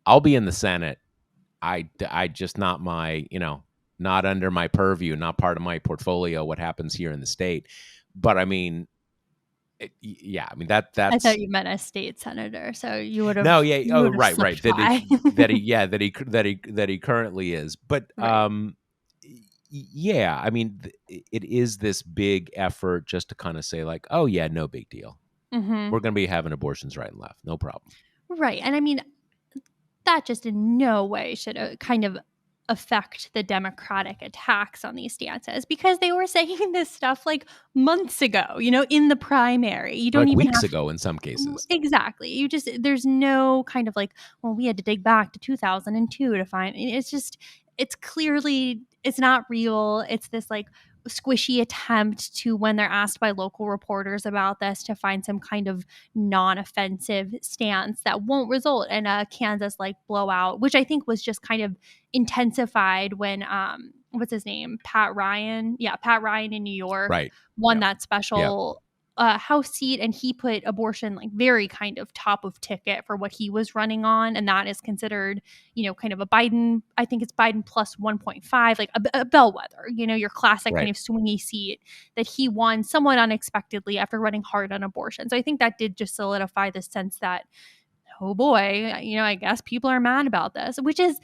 [SPEAKER 1] I'll be in the Senate. I just not my, not under my purview, not part of my portfolio, what happens here in the state. But I mean, yeah, I mean
[SPEAKER 2] I
[SPEAKER 1] that's
[SPEAKER 2] thought you meant a state senator, so you would
[SPEAKER 1] no,
[SPEAKER 2] have
[SPEAKER 1] yeah,
[SPEAKER 2] you
[SPEAKER 1] oh,
[SPEAKER 2] would have
[SPEAKER 1] right.
[SPEAKER 2] slipped
[SPEAKER 1] That
[SPEAKER 2] by.
[SPEAKER 1] he currently is. But
[SPEAKER 2] Right.
[SPEAKER 1] yeah, I mean, it is this big effort just to kind of say like, oh yeah, no big deal.
[SPEAKER 2] Mhm.
[SPEAKER 1] We're going to be having abortions right and left, no problem.
[SPEAKER 2] Right, and I mean, that just in no way should kind of affect the Democratic attacks on these stances, because they were saying this stuff like months ago, in the primary. You don't
[SPEAKER 1] Like
[SPEAKER 2] even
[SPEAKER 1] weeks
[SPEAKER 2] have
[SPEAKER 1] ago in some cases.
[SPEAKER 2] exactly. There's no kind of like, well, we had to dig back to 2002 to find. It's clearly, it's not real. It's this like squishy attempt to, when they're asked by local reporters about this, to find some kind of non-offensive stance that won't result in a Kansas like blowout, which I think was just kind of intensified when what's his name? Pat Ryan. Yeah, Pat Ryan in New York
[SPEAKER 1] Right.
[SPEAKER 2] won
[SPEAKER 1] Yep.
[SPEAKER 2] that
[SPEAKER 1] Yep.
[SPEAKER 2] special House seat, and he put abortion like very kind of top of ticket for what he was running on, and that is considered, kind of a Biden. I think it's Biden plus 1.5, like a bellwether. Your classic kind
[SPEAKER 1] Right.
[SPEAKER 2] of swingy seat that he won somewhat unexpectedly after running hard on abortion. So I think that did just solidify the sense that, oh boy, I guess people are mad about this, which is,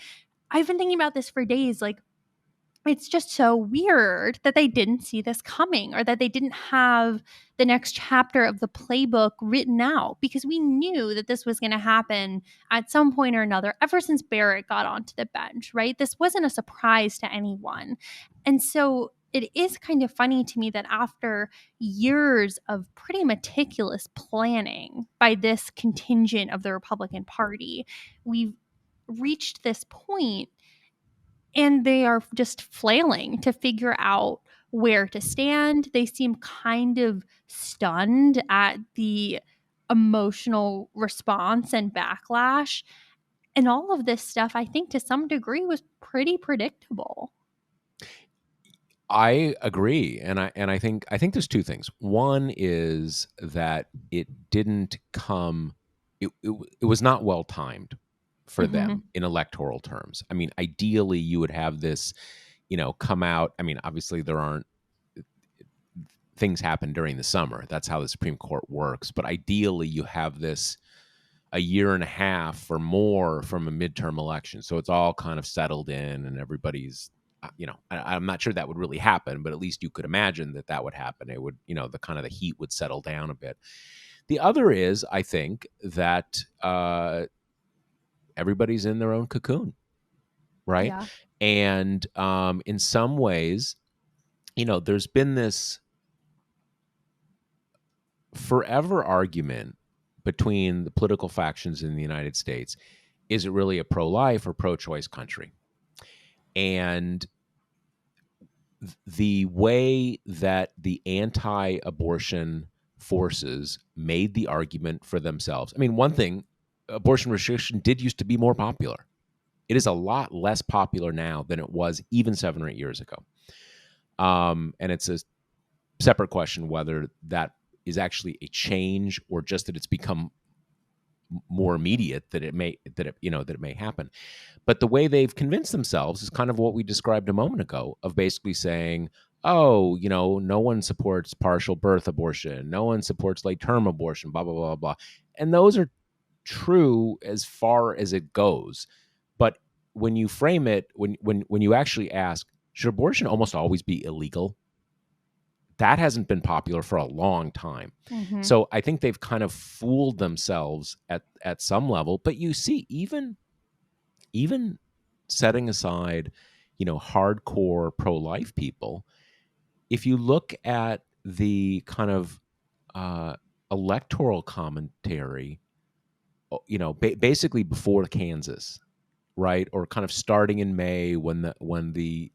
[SPEAKER 2] I've been thinking about this for days. Like, it's just so weird that they didn't see this coming, or that they didn't have the next chapter of the playbook written out, because we knew that this was going to happen at some point or another ever since Barrett got onto the bench, right? This wasn't a surprise to anyone. And so it is kind of funny to me that after years of pretty meticulous planning by this contingent of the Republican Party, we've reached this point and they are just flailing to figure out where to stand. They seem kind of stunned at the emotional response and backlash. And all of this stuff, I think to some degree, was pretty predictable.
[SPEAKER 1] I agree, and I think there's two things. One is that it didn't come. It was not well timed for
[SPEAKER 2] Mm-hmm.
[SPEAKER 1] them in electoral terms. I mean, ideally, you would have this, come out. I mean, obviously, there aren't things happen during the summer. That's how the Supreme Court works. But ideally, you have this a year and a half or more from a midterm election. So it's all kind of settled in and everybody's, I'm not sure that would really happen, but at least you could imagine that that would happen. It would, the kind of the heat would settle down a bit. The other is, I think, that everybody's in their own cocoon, right?
[SPEAKER 2] Yeah.
[SPEAKER 1] And in some ways, there's been this forever argument between the political factions in the United States. Is it really a pro-life or pro-choice country? And the way that the anti-abortion forces made the argument for themselves. I mean, one thing, abortion restriction did used to be more popular. It is a lot less popular now than it was even 7 or 8 years ago. And it's a separate question whether that is actually a change or just that it's become more immediate that it may happen. But the way they've convinced themselves is kind of what we described a moment ago, of basically saying, oh, no one supports partial birth abortion, no one supports late term abortion, blah blah blah blah. And those are true as far as it goes. But when you frame it, when you actually ask, should abortion almost always be illegal? That hasn't been popular for a long time.
[SPEAKER 2] Mm-hmm.
[SPEAKER 1] So I think they've kind of fooled themselves at some level. But you see, even setting aside, hardcore pro-life people, if you look at the kind of electoral commentary, basically before Kansas, right, or kind of starting in May when the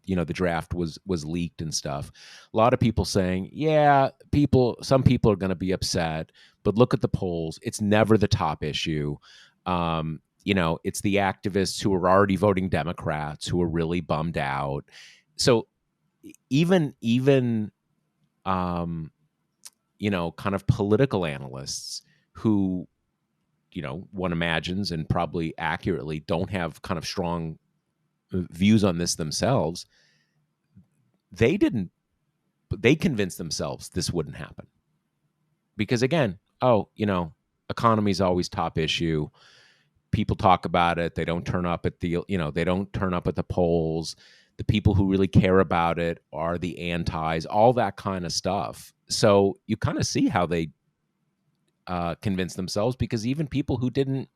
[SPEAKER 1] the draft was leaked and stuff. A lot of people saying, yeah, some people are going to be upset, but look at the polls. It's never the top issue. It's the activists who are already voting Democrats who are really bummed out. So even kind of political analysts who one imagines, and probably accurately, don't have kind of strong views on this themselves, they didn't they convinced themselves this wouldn't happen because, again, economy is always top issue. People talk about it, they don't turn up at the polls. The people who really care about it are the antis, all that kind of stuff. So you kind of see how they convince themselves, because even people who didn't,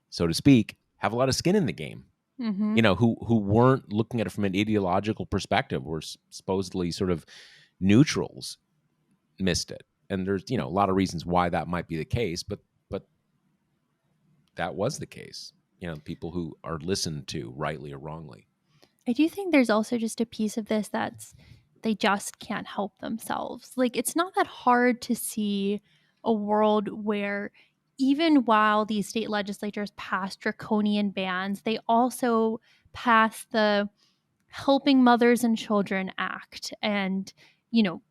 [SPEAKER 1] so to speak, have a lot of skin in the game,
[SPEAKER 2] Mm-hmm.
[SPEAKER 1] who weren't looking at it from an ideological perspective, were supposedly sort of neutrals, missed it. And there's a lot of reasons why that might be the case, but that was the case. People who are listened to, rightly or wrongly.
[SPEAKER 2] I do think there's also just a piece of this that's they just can't help themselves. Like, it's not that hard to see a world where even while these state legislatures pass draconian bans, they also pass the helping mothers and children act and, you know,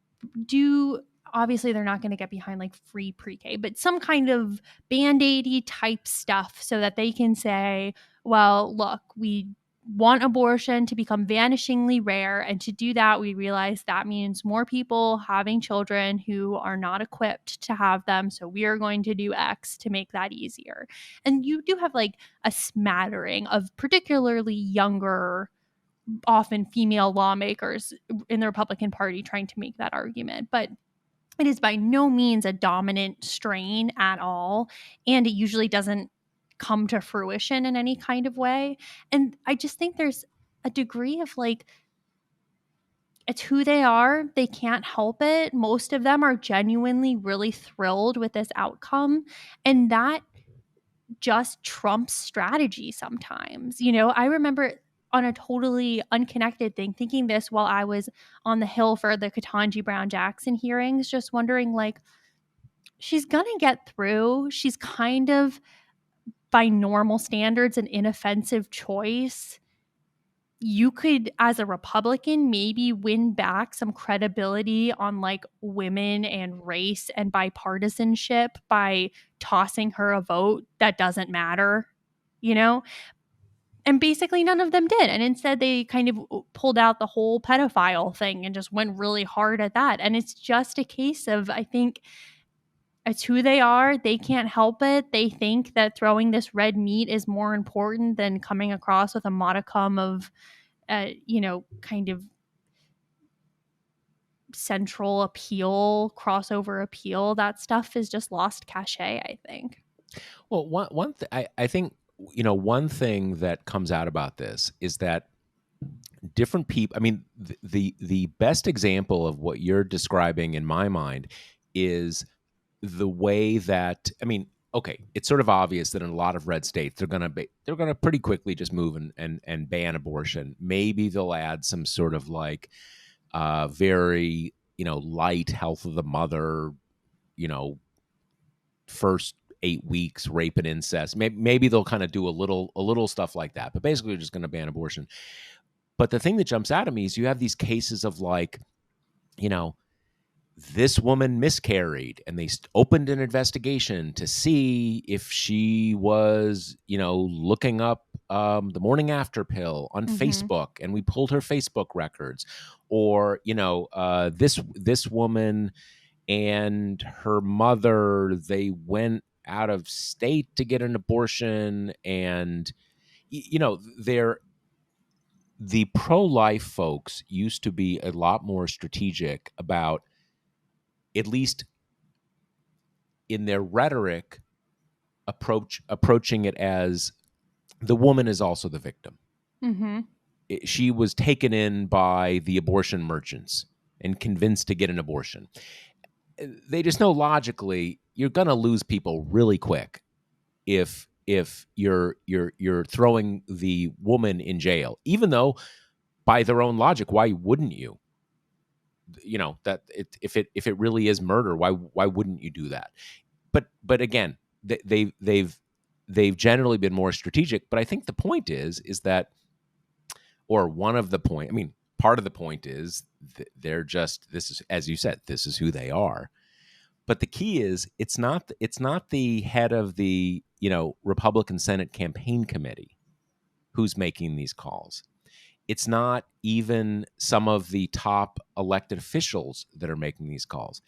[SPEAKER 2] do obviously they're not going to get behind like free pre-K, but some kind of band-aidy type stuff so that they can say, well, look, we want abortion to become vanishingly rare. And to do that, we realize that means more people having children who are not equipped to have them. So we are going to do X to make that easier. And you do have like a smattering of particularly younger, often female lawmakers in the Republican Party trying to make that argument. But it is by no means a dominant strain at all. And it usually doesn't come to fruition in any kind of way. And I just think there's a degree of like, it's who they are. They can't help it. Most of them are genuinely really thrilled with this outcome. And that just trumps strategy sometimes. You know, I remember on a totally unconnected thing thinking this while I was on the Hill for the Ketanji Brown Jackson hearings, just wondering like, she's gonna get through. She's kind of, by normal standards, an inoffensive choice. You could, as a Republican, maybe win back some credibility on like women and race and bipartisanship by tossing her a vote that doesn't matter, you know? And basically none of them did. And instead they kind of pulled out the whole pedophile thing and just went really hard at that. And it's just a case of, I think, it's who they are. They can't help it. They think that throwing this red meat is more important than coming across with a modicum of, kind of central appeal, crossover appeal. That stuff is just lost cachet, I think.
[SPEAKER 1] Well, I think, one thing that comes out about this is that different people. I mean, the best example of what you're describing in my mind is the way that, I mean, okay, it's sort of obvious that in a lot of red states they're gonna pretty quickly just move and ban abortion. Maybe they'll add some sort of like very light health of the mother, you know, first 8 weeks rape and incest. Maybe they'll kind of do a little stuff like that. But basically, they're just going to ban abortion. But the thing that jumps out at me is you have these cases of like, you know, this woman miscarried and they opened an investigation to see if she was, looking up the morning after pill on Facebook, and we pulled her Facebook records. Or, this woman and her mother, they went out of state to get an abortion, and they're the pro-life folks used to be a lot more strategic about, at least in their rhetoric, approaching it as the woman is also the victim. She was taken in by the abortion merchants and convinced to get an abortion. They just know logically you're going to lose people really quick if you're throwing the woman in jail, even though by their own logic, why wouldn't you? That if it really is murder, why wouldn't you do that? But again, they've generally been more strategic. But I think the point is that, or one of the point, I mean, part of the point is they're just, this is, as you said, this is who they are. But the key is it's not the head of the Republican Senate campaign committee who's making these calls. It's not even some of the top elected officials that are making these calls.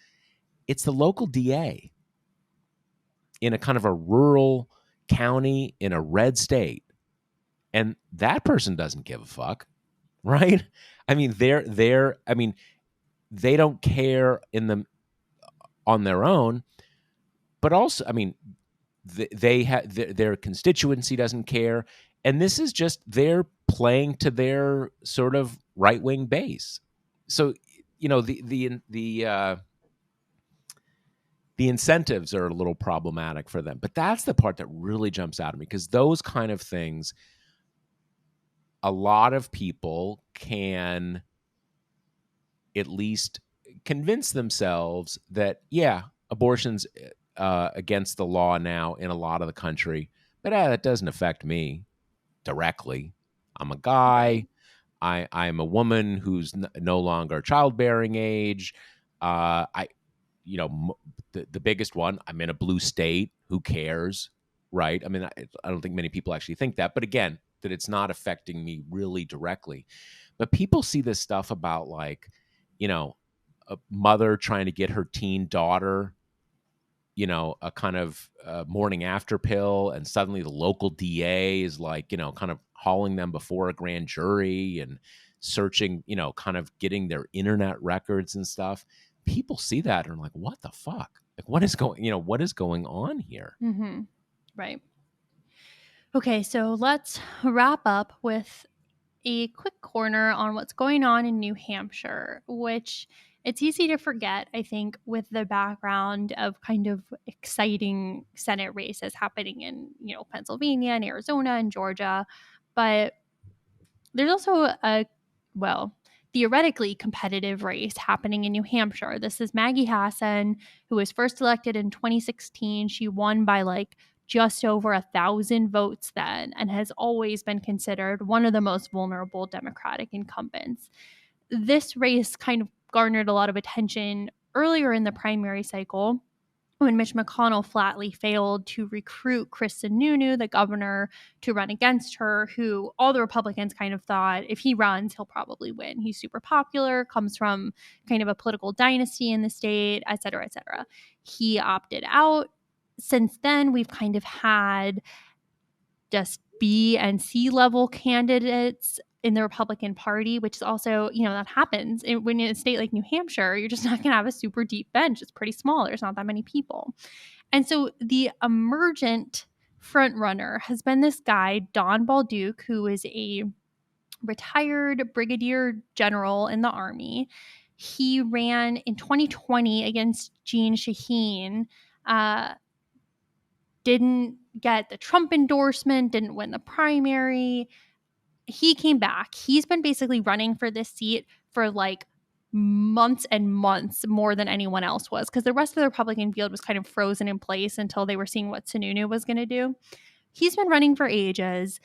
[SPEAKER 1] It's the local DA in a kind of a rural county in a red state. And that person doesn't give a fuck, right? I mean, they don't care on their own, but also, I mean, their constituency doesn't care. And this is just they're playing to their sort of right-wing base. So, the incentives are a little problematic for them. But that's the part that really jumps out at me, because those kind of things, a lot of people can at least convince themselves that, yeah, abortion's against the law now in a lot of the country, but that doesn't affect me directly. I'm a guy. I'm a woman who's no longer childbearing age. I you know the biggest one, I'm in a blue state. Who cares, right? I mean, I don't think many people actually think that, but again, that it's not affecting me really directly. But people see this stuff about, like, you know, a mother trying to get her teen daughter, a kind of morning after pill, and suddenly the local DA is, like, kind of hauling them before a grand jury and searching, kind of getting their internet records and stuff. People see that and are like, what the fuck? Like, what is going on here?
[SPEAKER 2] Mm-hmm. Right. Okay, so let's wrap up with a quick corner on what's going on in New Hampshire, which it's easy to forget, I think, with the background of kind of exciting Senate races happening in, Pennsylvania and Arizona and Georgia. But there's also well, theoretically competitive race happening in New Hampshire. This is Maggie Hassan, who was first elected in 2016. She won by like just over 1,000 votes then, and has always been considered one of the most vulnerable Democratic incumbents. This race kind of garnered a lot of attention earlier in the primary cycle, when Mitch McConnell flatly failed to recruit Chris Sununu, the governor, to run against her, who all the Republicans kind of thought, if he runs, he'll probably win. He's super popular, comes from kind of a political dynasty in the state, et cetera, et cetera. He opted out. Since then, we've kind of had just B and C level candidates in the Republican Party, which is also, that happens. When in a state like New Hampshire, you're just not going to have a super deep bench. It's pretty small. There's not that many people. And so the emergent front runner has been this guy, Don Balduke, who is a retired brigadier general in the Army. He ran in 2020 against Jeanne Shaheen, didn't get the Trump endorsement, didn't win the primary. He came back. He's been basically running for this seat for like months and months, more than anyone else was, because the rest of the Republican field was kind of frozen in place until they were seeing what Sununu was going to do. He's been running for ages.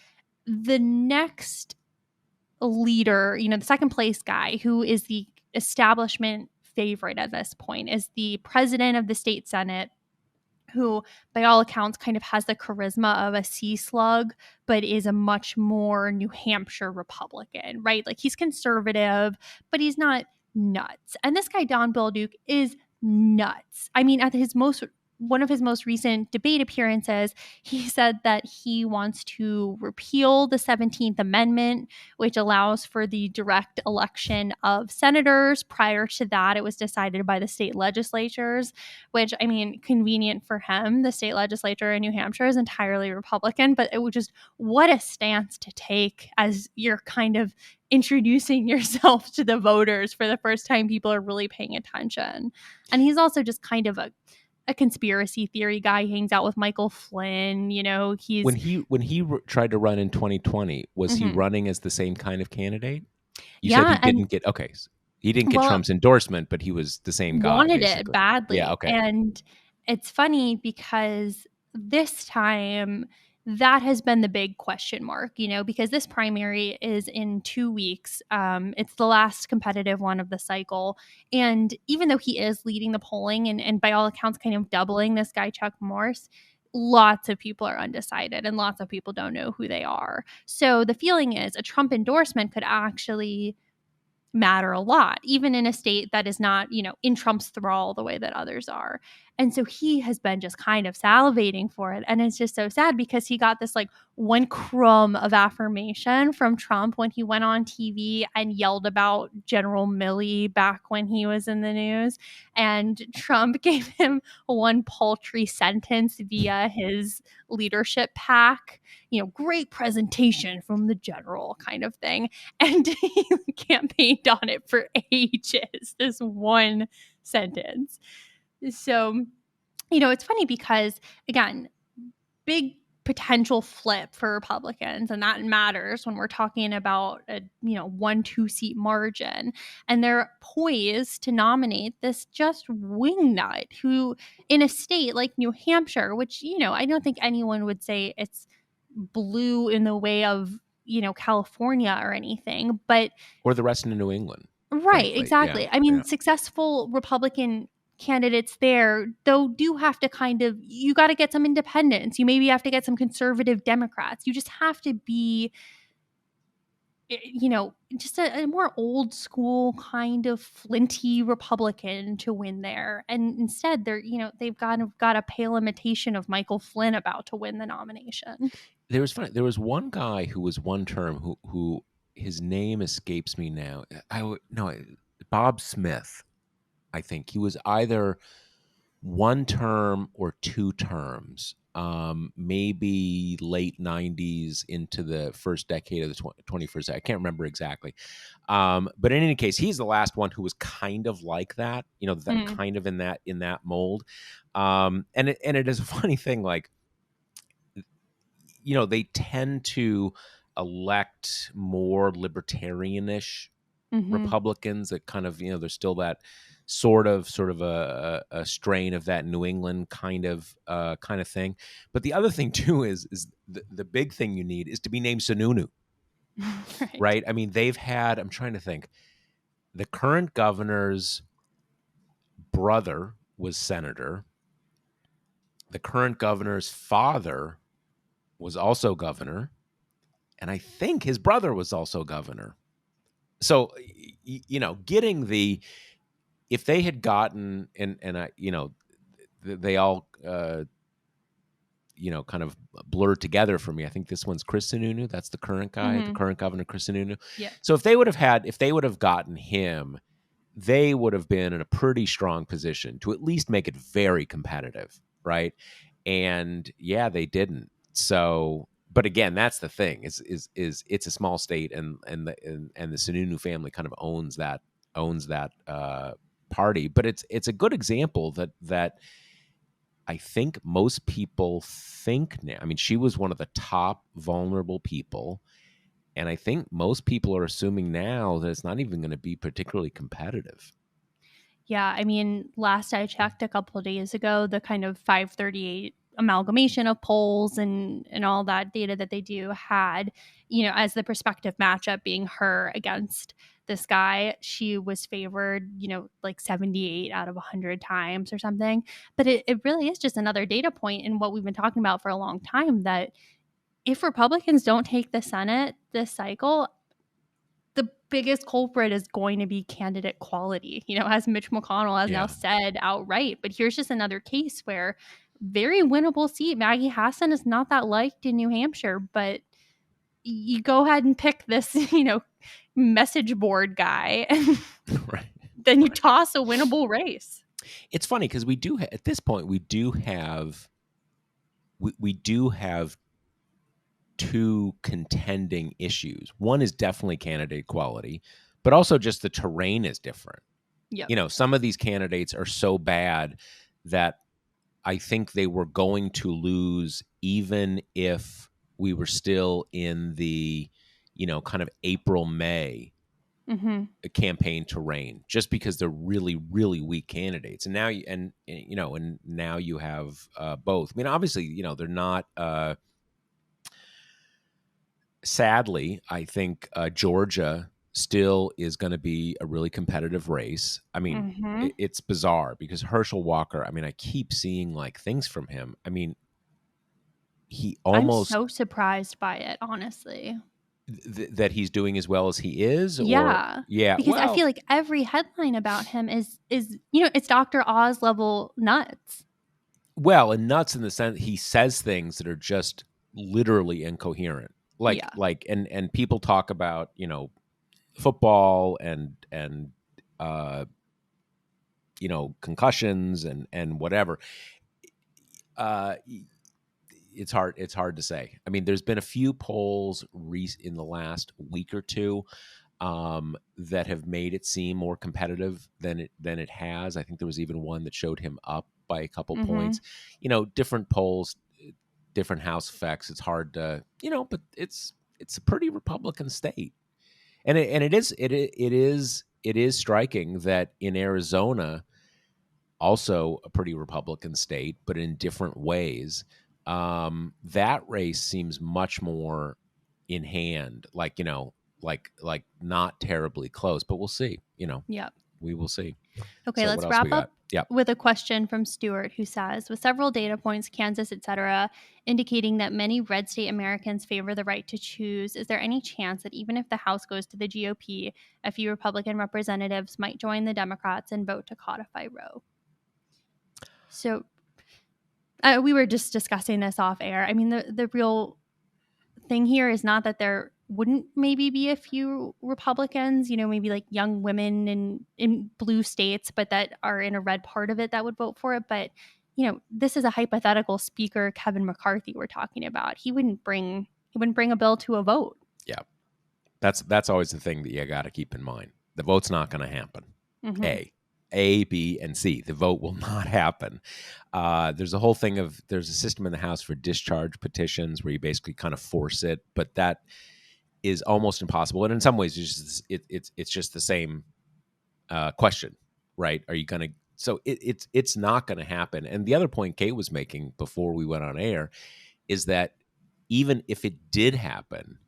[SPEAKER 2] The next leader, the second place guy, who is the establishment favorite at this point, is the president of the state Senate, who by all accounts kind of has the charisma of a sea slug, but is a much more New Hampshire Republican, right? Like, he's conservative, but he's not nuts. And this guy, Don Balduke, is nuts. I mean, at one of his most recent debate appearances, he said that he wants to repeal the 17th Amendment, which allows for the direct election of senators. Prior to that, it was decided by the state legislatures, which, I mean, convenient for him. The state legislature in New Hampshire is entirely Republican, but it would just, what a stance to take as you're kind of introducing yourself to the voters for the first time. People are really paying attention. And he's also just kind of a conspiracy theory guy. He hangs out with Michael Flynn. He's
[SPEAKER 1] When he tried to run in 2020, was he
[SPEAKER 2] Mhm.
[SPEAKER 1] running as the same kind of candidate? You said
[SPEAKER 2] Yeah,
[SPEAKER 1] he
[SPEAKER 2] and
[SPEAKER 1] didn't get okay. He didn't get
[SPEAKER 2] well,
[SPEAKER 1] Trump's endorsement, but he was the same guy,
[SPEAKER 2] wanted it
[SPEAKER 1] basically. Yeah.
[SPEAKER 2] badly.
[SPEAKER 1] Okay.
[SPEAKER 2] And it's funny because this time that has been the big question mark, because this primary is in 2 weeks. It's the last competitive one of the cycle. And even though he is leading the polling and by all accounts kind of doubling this guy, Chuck Morse, lots of people are undecided and lots of people don't know who they are. So the feeling is a Trump endorsement could actually matter a lot, even in a state that is not, in Trump's thrall the way that others are. And so he has been just kind of salivating for it. And it's just so sad because he got this like one crumb of affirmation from Trump when he went on TV and yelled about General Milley back when he was in the news. And Trump gave him one paltry sentence via his leadership pack, great presentation from the general kind of thing. And he campaigned on it for ages, this one sentence. So, it's funny because, again, big potential flip for Republicans, and that matters when we're talking about a 1-2 seat margin, and they're poised to nominate this just wingnut who, in a state like New Hampshire, which I don't think anyone would say it's blue in the way of California or anything, but
[SPEAKER 1] Or the rest of New England,
[SPEAKER 2] right,
[SPEAKER 1] frankly. Yeah,
[SPEAKER 2] exactly. I
[SPEAKER 1] yeah.
[SPEAKER 2] mean, successful Republican candidates there, though, do have to you got to get some independents. You maybe have to get some conservative Democrats. You just have to be, just a more old school kind of flinty Republican to win there. And instead, they've got a pale imitation of Michael Flynn about to win the nomination.
[SPEAKER 1] There was one guy who was one term who his name escapes me now. No, Bob Smith. I think he was either one term or two terms, maybe late 90s into the first decade of the 21st. I can't remember exactly. But in any case, he's the last one who was kind of like that, that
[SPEAKER 2] Mm.
[SPEAKER 1] kind of in that mold. And it is a funny thing, like, they tend to elect more libertarianish
[SPEAKER 2] Hmm.
[SPEAKER 1] Republicans that kind of, there's still that sort of a strain of that New England kind of thing. But the other thing too is the big thing you need is to be named Sununu,
[SPEAKER 2] Right.
[SPEAKER 1] right? I mean, they've had, I'm trying to think, the current governor's brother was senator. The current governor's father was also governor, and I think his brother was also governor. So, getting if they had gotten, and I, they all kind of blurred together for me. I think this one's Chris Sununu. That's the current guy, the
[SPEAKER 2] Hmm.
[SPEAKER 1] current governor, Chris Sununu.
[SPEAKER 2] Yeah.
[SPEAKER 1] So if they would have gotten him, they would have been in a pretty strong position to at least make it very competitive, right? And yeah, they didn't. So, but again, that's the thing is it's a small state, and the Sununu family kind of owns that party. But it's a good example that I think most people think now. I mean, she was one of the top vulnerable people. And I think most people are assuming now that it's not even going to be particularly competitive.
[SPEAKER 2] Yeah, I mean, last I checked a couple of days ago, the kind of 538 amalgamation of polls and all that data that they do had, as the prospective matchup being her against this guy, she was favored, like 78 out of 100 times or something. But it really is just another data point in what we've been talking about for a long time, that if Republicans don't take the Senate this cycle, the biggest culprit is going to be candidate quality, as Mitch McConnell has now
[SPEAKER 1] Yeah.
[SPEAKER 2] said outright. But here's just another case where very winnable seat. Maggie Hassan is not that liked in New Hampshire, but you go ahead and pick this, message board guy, and
[SPEAKER 1] Right.
[SPEAKER 2] then you
[SPEAKER 1] Right.
[SPEAKER 2] toss a winnable race.
[SPEAKER 1] It's funny because at this point we do have two contending issues. One is definitely candidate quality, but also just the terrain is different.
[SPEAKER 2] Yep.
[SPEAKER 1] Some of these candidates are so bad that I think they were going to lose even if we were still in the, kind of April, May
[SPEAKER 2] Mm-hmm.
[SPEAKER 1] campaign terrain, just because they're really, really weak candidates. And now and now you have both. I mean, obviously, they're not sadly, I think Georgia still is going to be a really competitive race. I mean,
[SPEAKER 2] Mm-hmm.
[SPEAKER 1] it's bizarre because Herschel Walker, I mean, I keep seeing like things from him. I mean, he
[SPEAKER 2] I'm
[SPEAKER 1] almost
[SPEAKER 2] so surprised by it, honestly.
[SPEAKER 1] that he's doing as well as he is, or
[SPEAKER 2] Yeah,
[SPEAKER 1] yeah,
[SPEAKER 2] because I feel
[SPEAKER 1] well,
[SPEAKER 2] like every headline about him is it's Dr. Oz level nuts.
[SPEAKER 1] and nuts in the sense he says things that are just literally incoherent.
[SPEAKER 2] Yeah.
[SPEAKER 1] And people talk about, football and uh concussions and whatever. uh it's hard to say. I mean, there's been a few polls in the last week or two that have made it seem more competitive than it has. I think there was even one that showed him up by a couple
[SPEAKER 2] Mhm.
[SPEAKER 1] points. Different polls, different house effects. It's hard to, but it's a pretty Republican state. And it is striking that in Arizona, also a pretty Republican state, but in different ways. That race seems much more. in hand, like, like not terribly close, but we'll see.
[SPEAKER 2] Yep.
[SPEAKER 1] We will see.
[SPEAKER 2] Okay,
[SPEAKER 1] So what
[SPEAKER 2] let's
[SPEAKER 1] else we
[SPEAKER 2] wrap
[SPEAKER 1] got?
[SPEAKER 2] up
[SPEAKER 1] Yeah.
[SPEAKER 2] with a question from Stuart, who says, with several data points, Kansas, etc., indicating that many red state Americans favor the right to choose, is there any chance that even if the House goes to the GOP, a few Republican representatives might join the Democrats and vote to codify Roe? So we were just discussing this off air. I mean, the real thing here is not that there wouldn't maybe be a few Republicans, maybe like young women in blue states, but that are in a red part of it that would vote for it. But, this is a hypothetical speaker, Kevin McCarthy, we're talking about. He wouldn't bring a bill to a vote.
[SPEAKER 1] Yeah. That's always the thing that you got to keep in mind. The vote's not going to happen.
[SPEAKER 2] Mm-hmm.
[SPEAKER 1] A, B, and C. The vote will not happen. There's a whole thing there's a system in the House for discharge petitions where you basically kind of force it, but that is almost impossible. And in some ways, it's just the same question, right? Are you going to? So it's not going to happen. And the other point Kate was making before we went on air is that even if it did happen,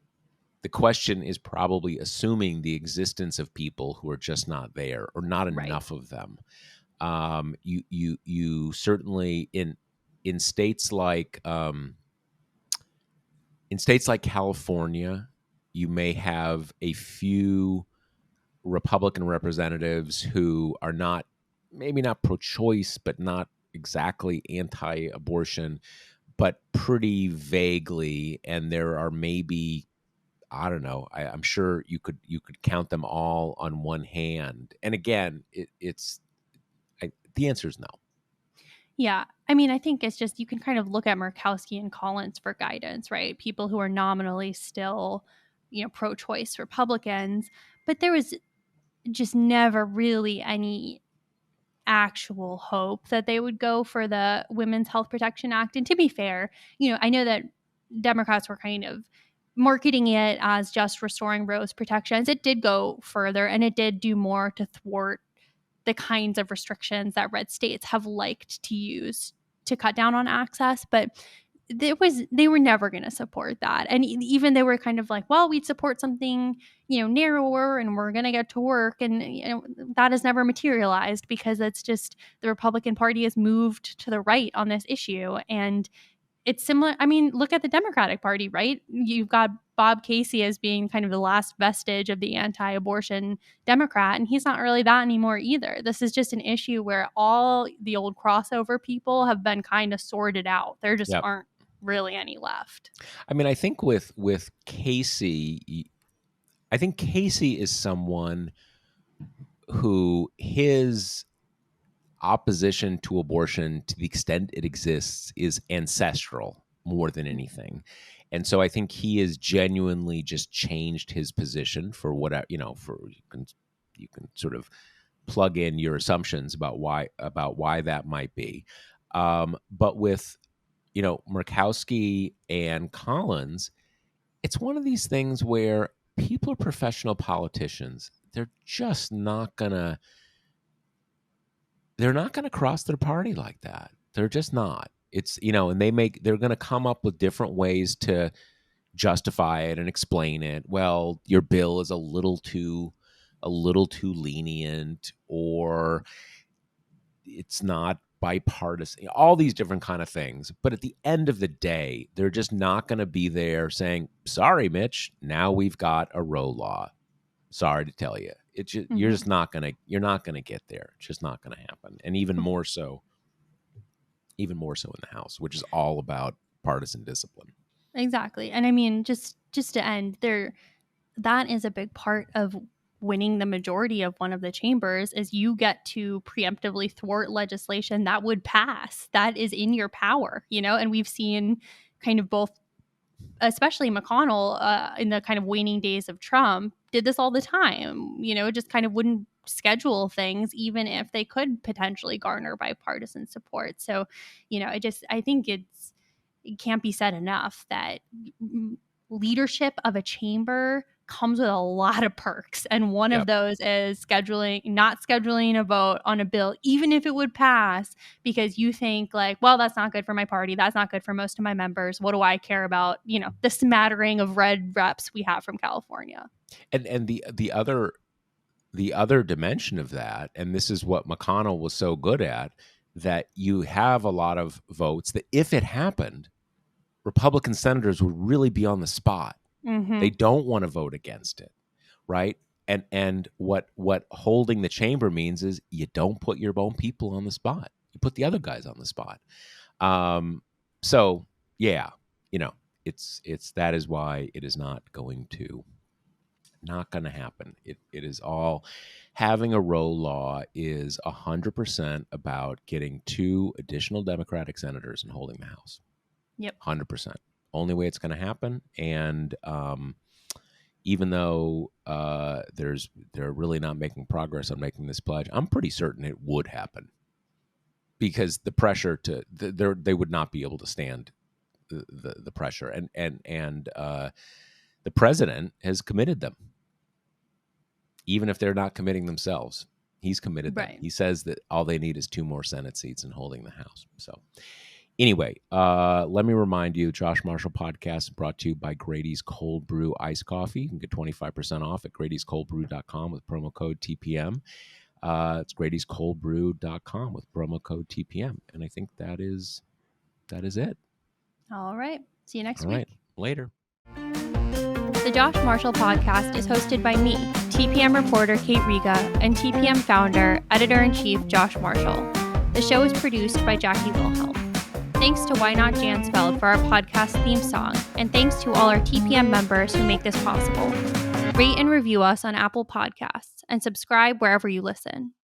[SPEAKER 1] the question is probably assuming the existence of people who are just not there or not
[SPEAKER 2] Right.
[SPEAKER 1] enough of them. You certainly in states like California, you may have a few Republican representatives who are maybe not pro-choice, but not exactly anti-abortion, but pretty vaguely. And there are maybe, I don't know. I'm sure you could count them all on one hand. And again, the answer is no.
[SPEAKER 2] Yeah. I mean, I think it's just you can kind of look at Murkowski and Collins for guidance, right? People who are nominally still, pro choice Republicans, but there was just never really any actual hope that they would go for the Women's Health Protection Act. And to be fair, I know that Democrats were kind of marketing it as just restoring Roe's protections. It did go further and it did do more to thwart the kinds of restrictions that red states have liked to use to cut down on access. But they were never going to support that. And even they were kind of like, well, we'd support something, narrower and we're going to get to work. And, that has never materialized because it's just the Republican Party has moved to the right on this issue. And it's similar. I mean, look at the Democratic Party, right? You've got Bob Casey as being kind of the last vestige of the anti-abortion Democrat, and he's not really that anymore either. This is just an issue where all the old crossover people have been kind of sorted out. There just
[SPEAKER 1] Yep.
[SPEAKER 2] aren't really any left.
[SPEAKER 1] I mean, I think with Casey, I think Casey is someone who his opposition to abortion, to the extent it exists, is ancestral more than anything. And so I think he has genuinely just changed his position for whatever, you can sort of plug in your assumptions about why that might be. But with, Murkowski and Collins, it's one of these things where people are professional politicians. They're not gonna cross their party like that. They're just not. It's and they're gonna come up with different ways to justify it and explain it. Well, your bill is a little too lenient, or it's not bipartisan, all these different kind of things. But at the end of the day, they're just not going to be there saying, sorry, Mitch, now we've got a Roe law. Sorry to tell you. You're just not going to get there. It's just not going to happen. And even more so in the House, which is all about partisan discipline.
[SPEAKER 2] Exactly. And I mean, just to end there, that is a big part of winning the majority of one of the chambers is you get to preemptively thwart legislation that would pass. That is in your power, and we've seen kind of both, especially McConnell, in the kind of waning days of Trump, did this all the time, just kind of wouldn't schedule things even if they could potentially garner bipartisan support. So, I think it can't be said enough that leadership of a chamber comes with a lot of perks. And one of
[SPEAKER 1] Yep.
[SPEAKER 2] those is not scheduling a vote on a bill, even if it would pass, because you think like, well, that's not good for my party. That's not good for most of my members. What do I care about, the smattering of red reps we have from California?
[SPEAKER 1] And the other dimension of that, and this is what McConnell was so good at, that you have a lot of votes that if it happened, Republican senators would really be on the spot.
[SPEAKER 2] Mm-hmm.
[SPEAKER 1] They don't want to vote against it, right? And what holding the chamber means is you don't put your own people on the spot. You put the other guys on the spot. So yeah, it's that is why it is not going to happen. It is all having a Roe law is 100% about getting 2 additional Democratic senators and holding the House.
[SPEAKER 2] Yep.
[SPEAKER 1] 100%. Only way it's going to happen. And even though they're really not making progress on making this pledge, I'm pretty certain it would happen, because the pressure they would not be able to stand the pressure, and the president has committed them, even if they're not committing themselves. He's committed them.
[SPEAKER 2] Right.
[SPEAKER 1] He says that all they need is 2 more Senate seats and holding the House. So anyway, let me remind you, Josh Marshall Podcast is brought to you by Grady's Cold Brew Iced Coffee. You can get 25% off at Grady'sColdBrew.com with promo code TPM. It's Grady'sColdBrew.com with promo code TPM. And I think that is it.
[SPEAKER 2] All right. See you next
[SPEAKER 1] All
[SPEAKER 2] week.
[SPEAKER 1] right. Later.
[SPEAKER 2] The Josh Marshall Podcast is hosted by me, TPM reporter Kate Riga, and TPM founder, editor-in-chief Josh Marshall. The show is produced by Jackie Wilhelm. Thanks to Why Not Jansfeld for our podcast theme song, and thanks to all our TPM members who make this possible. Rate and review us on Apple Podcasts, and subscribe wherever you listen.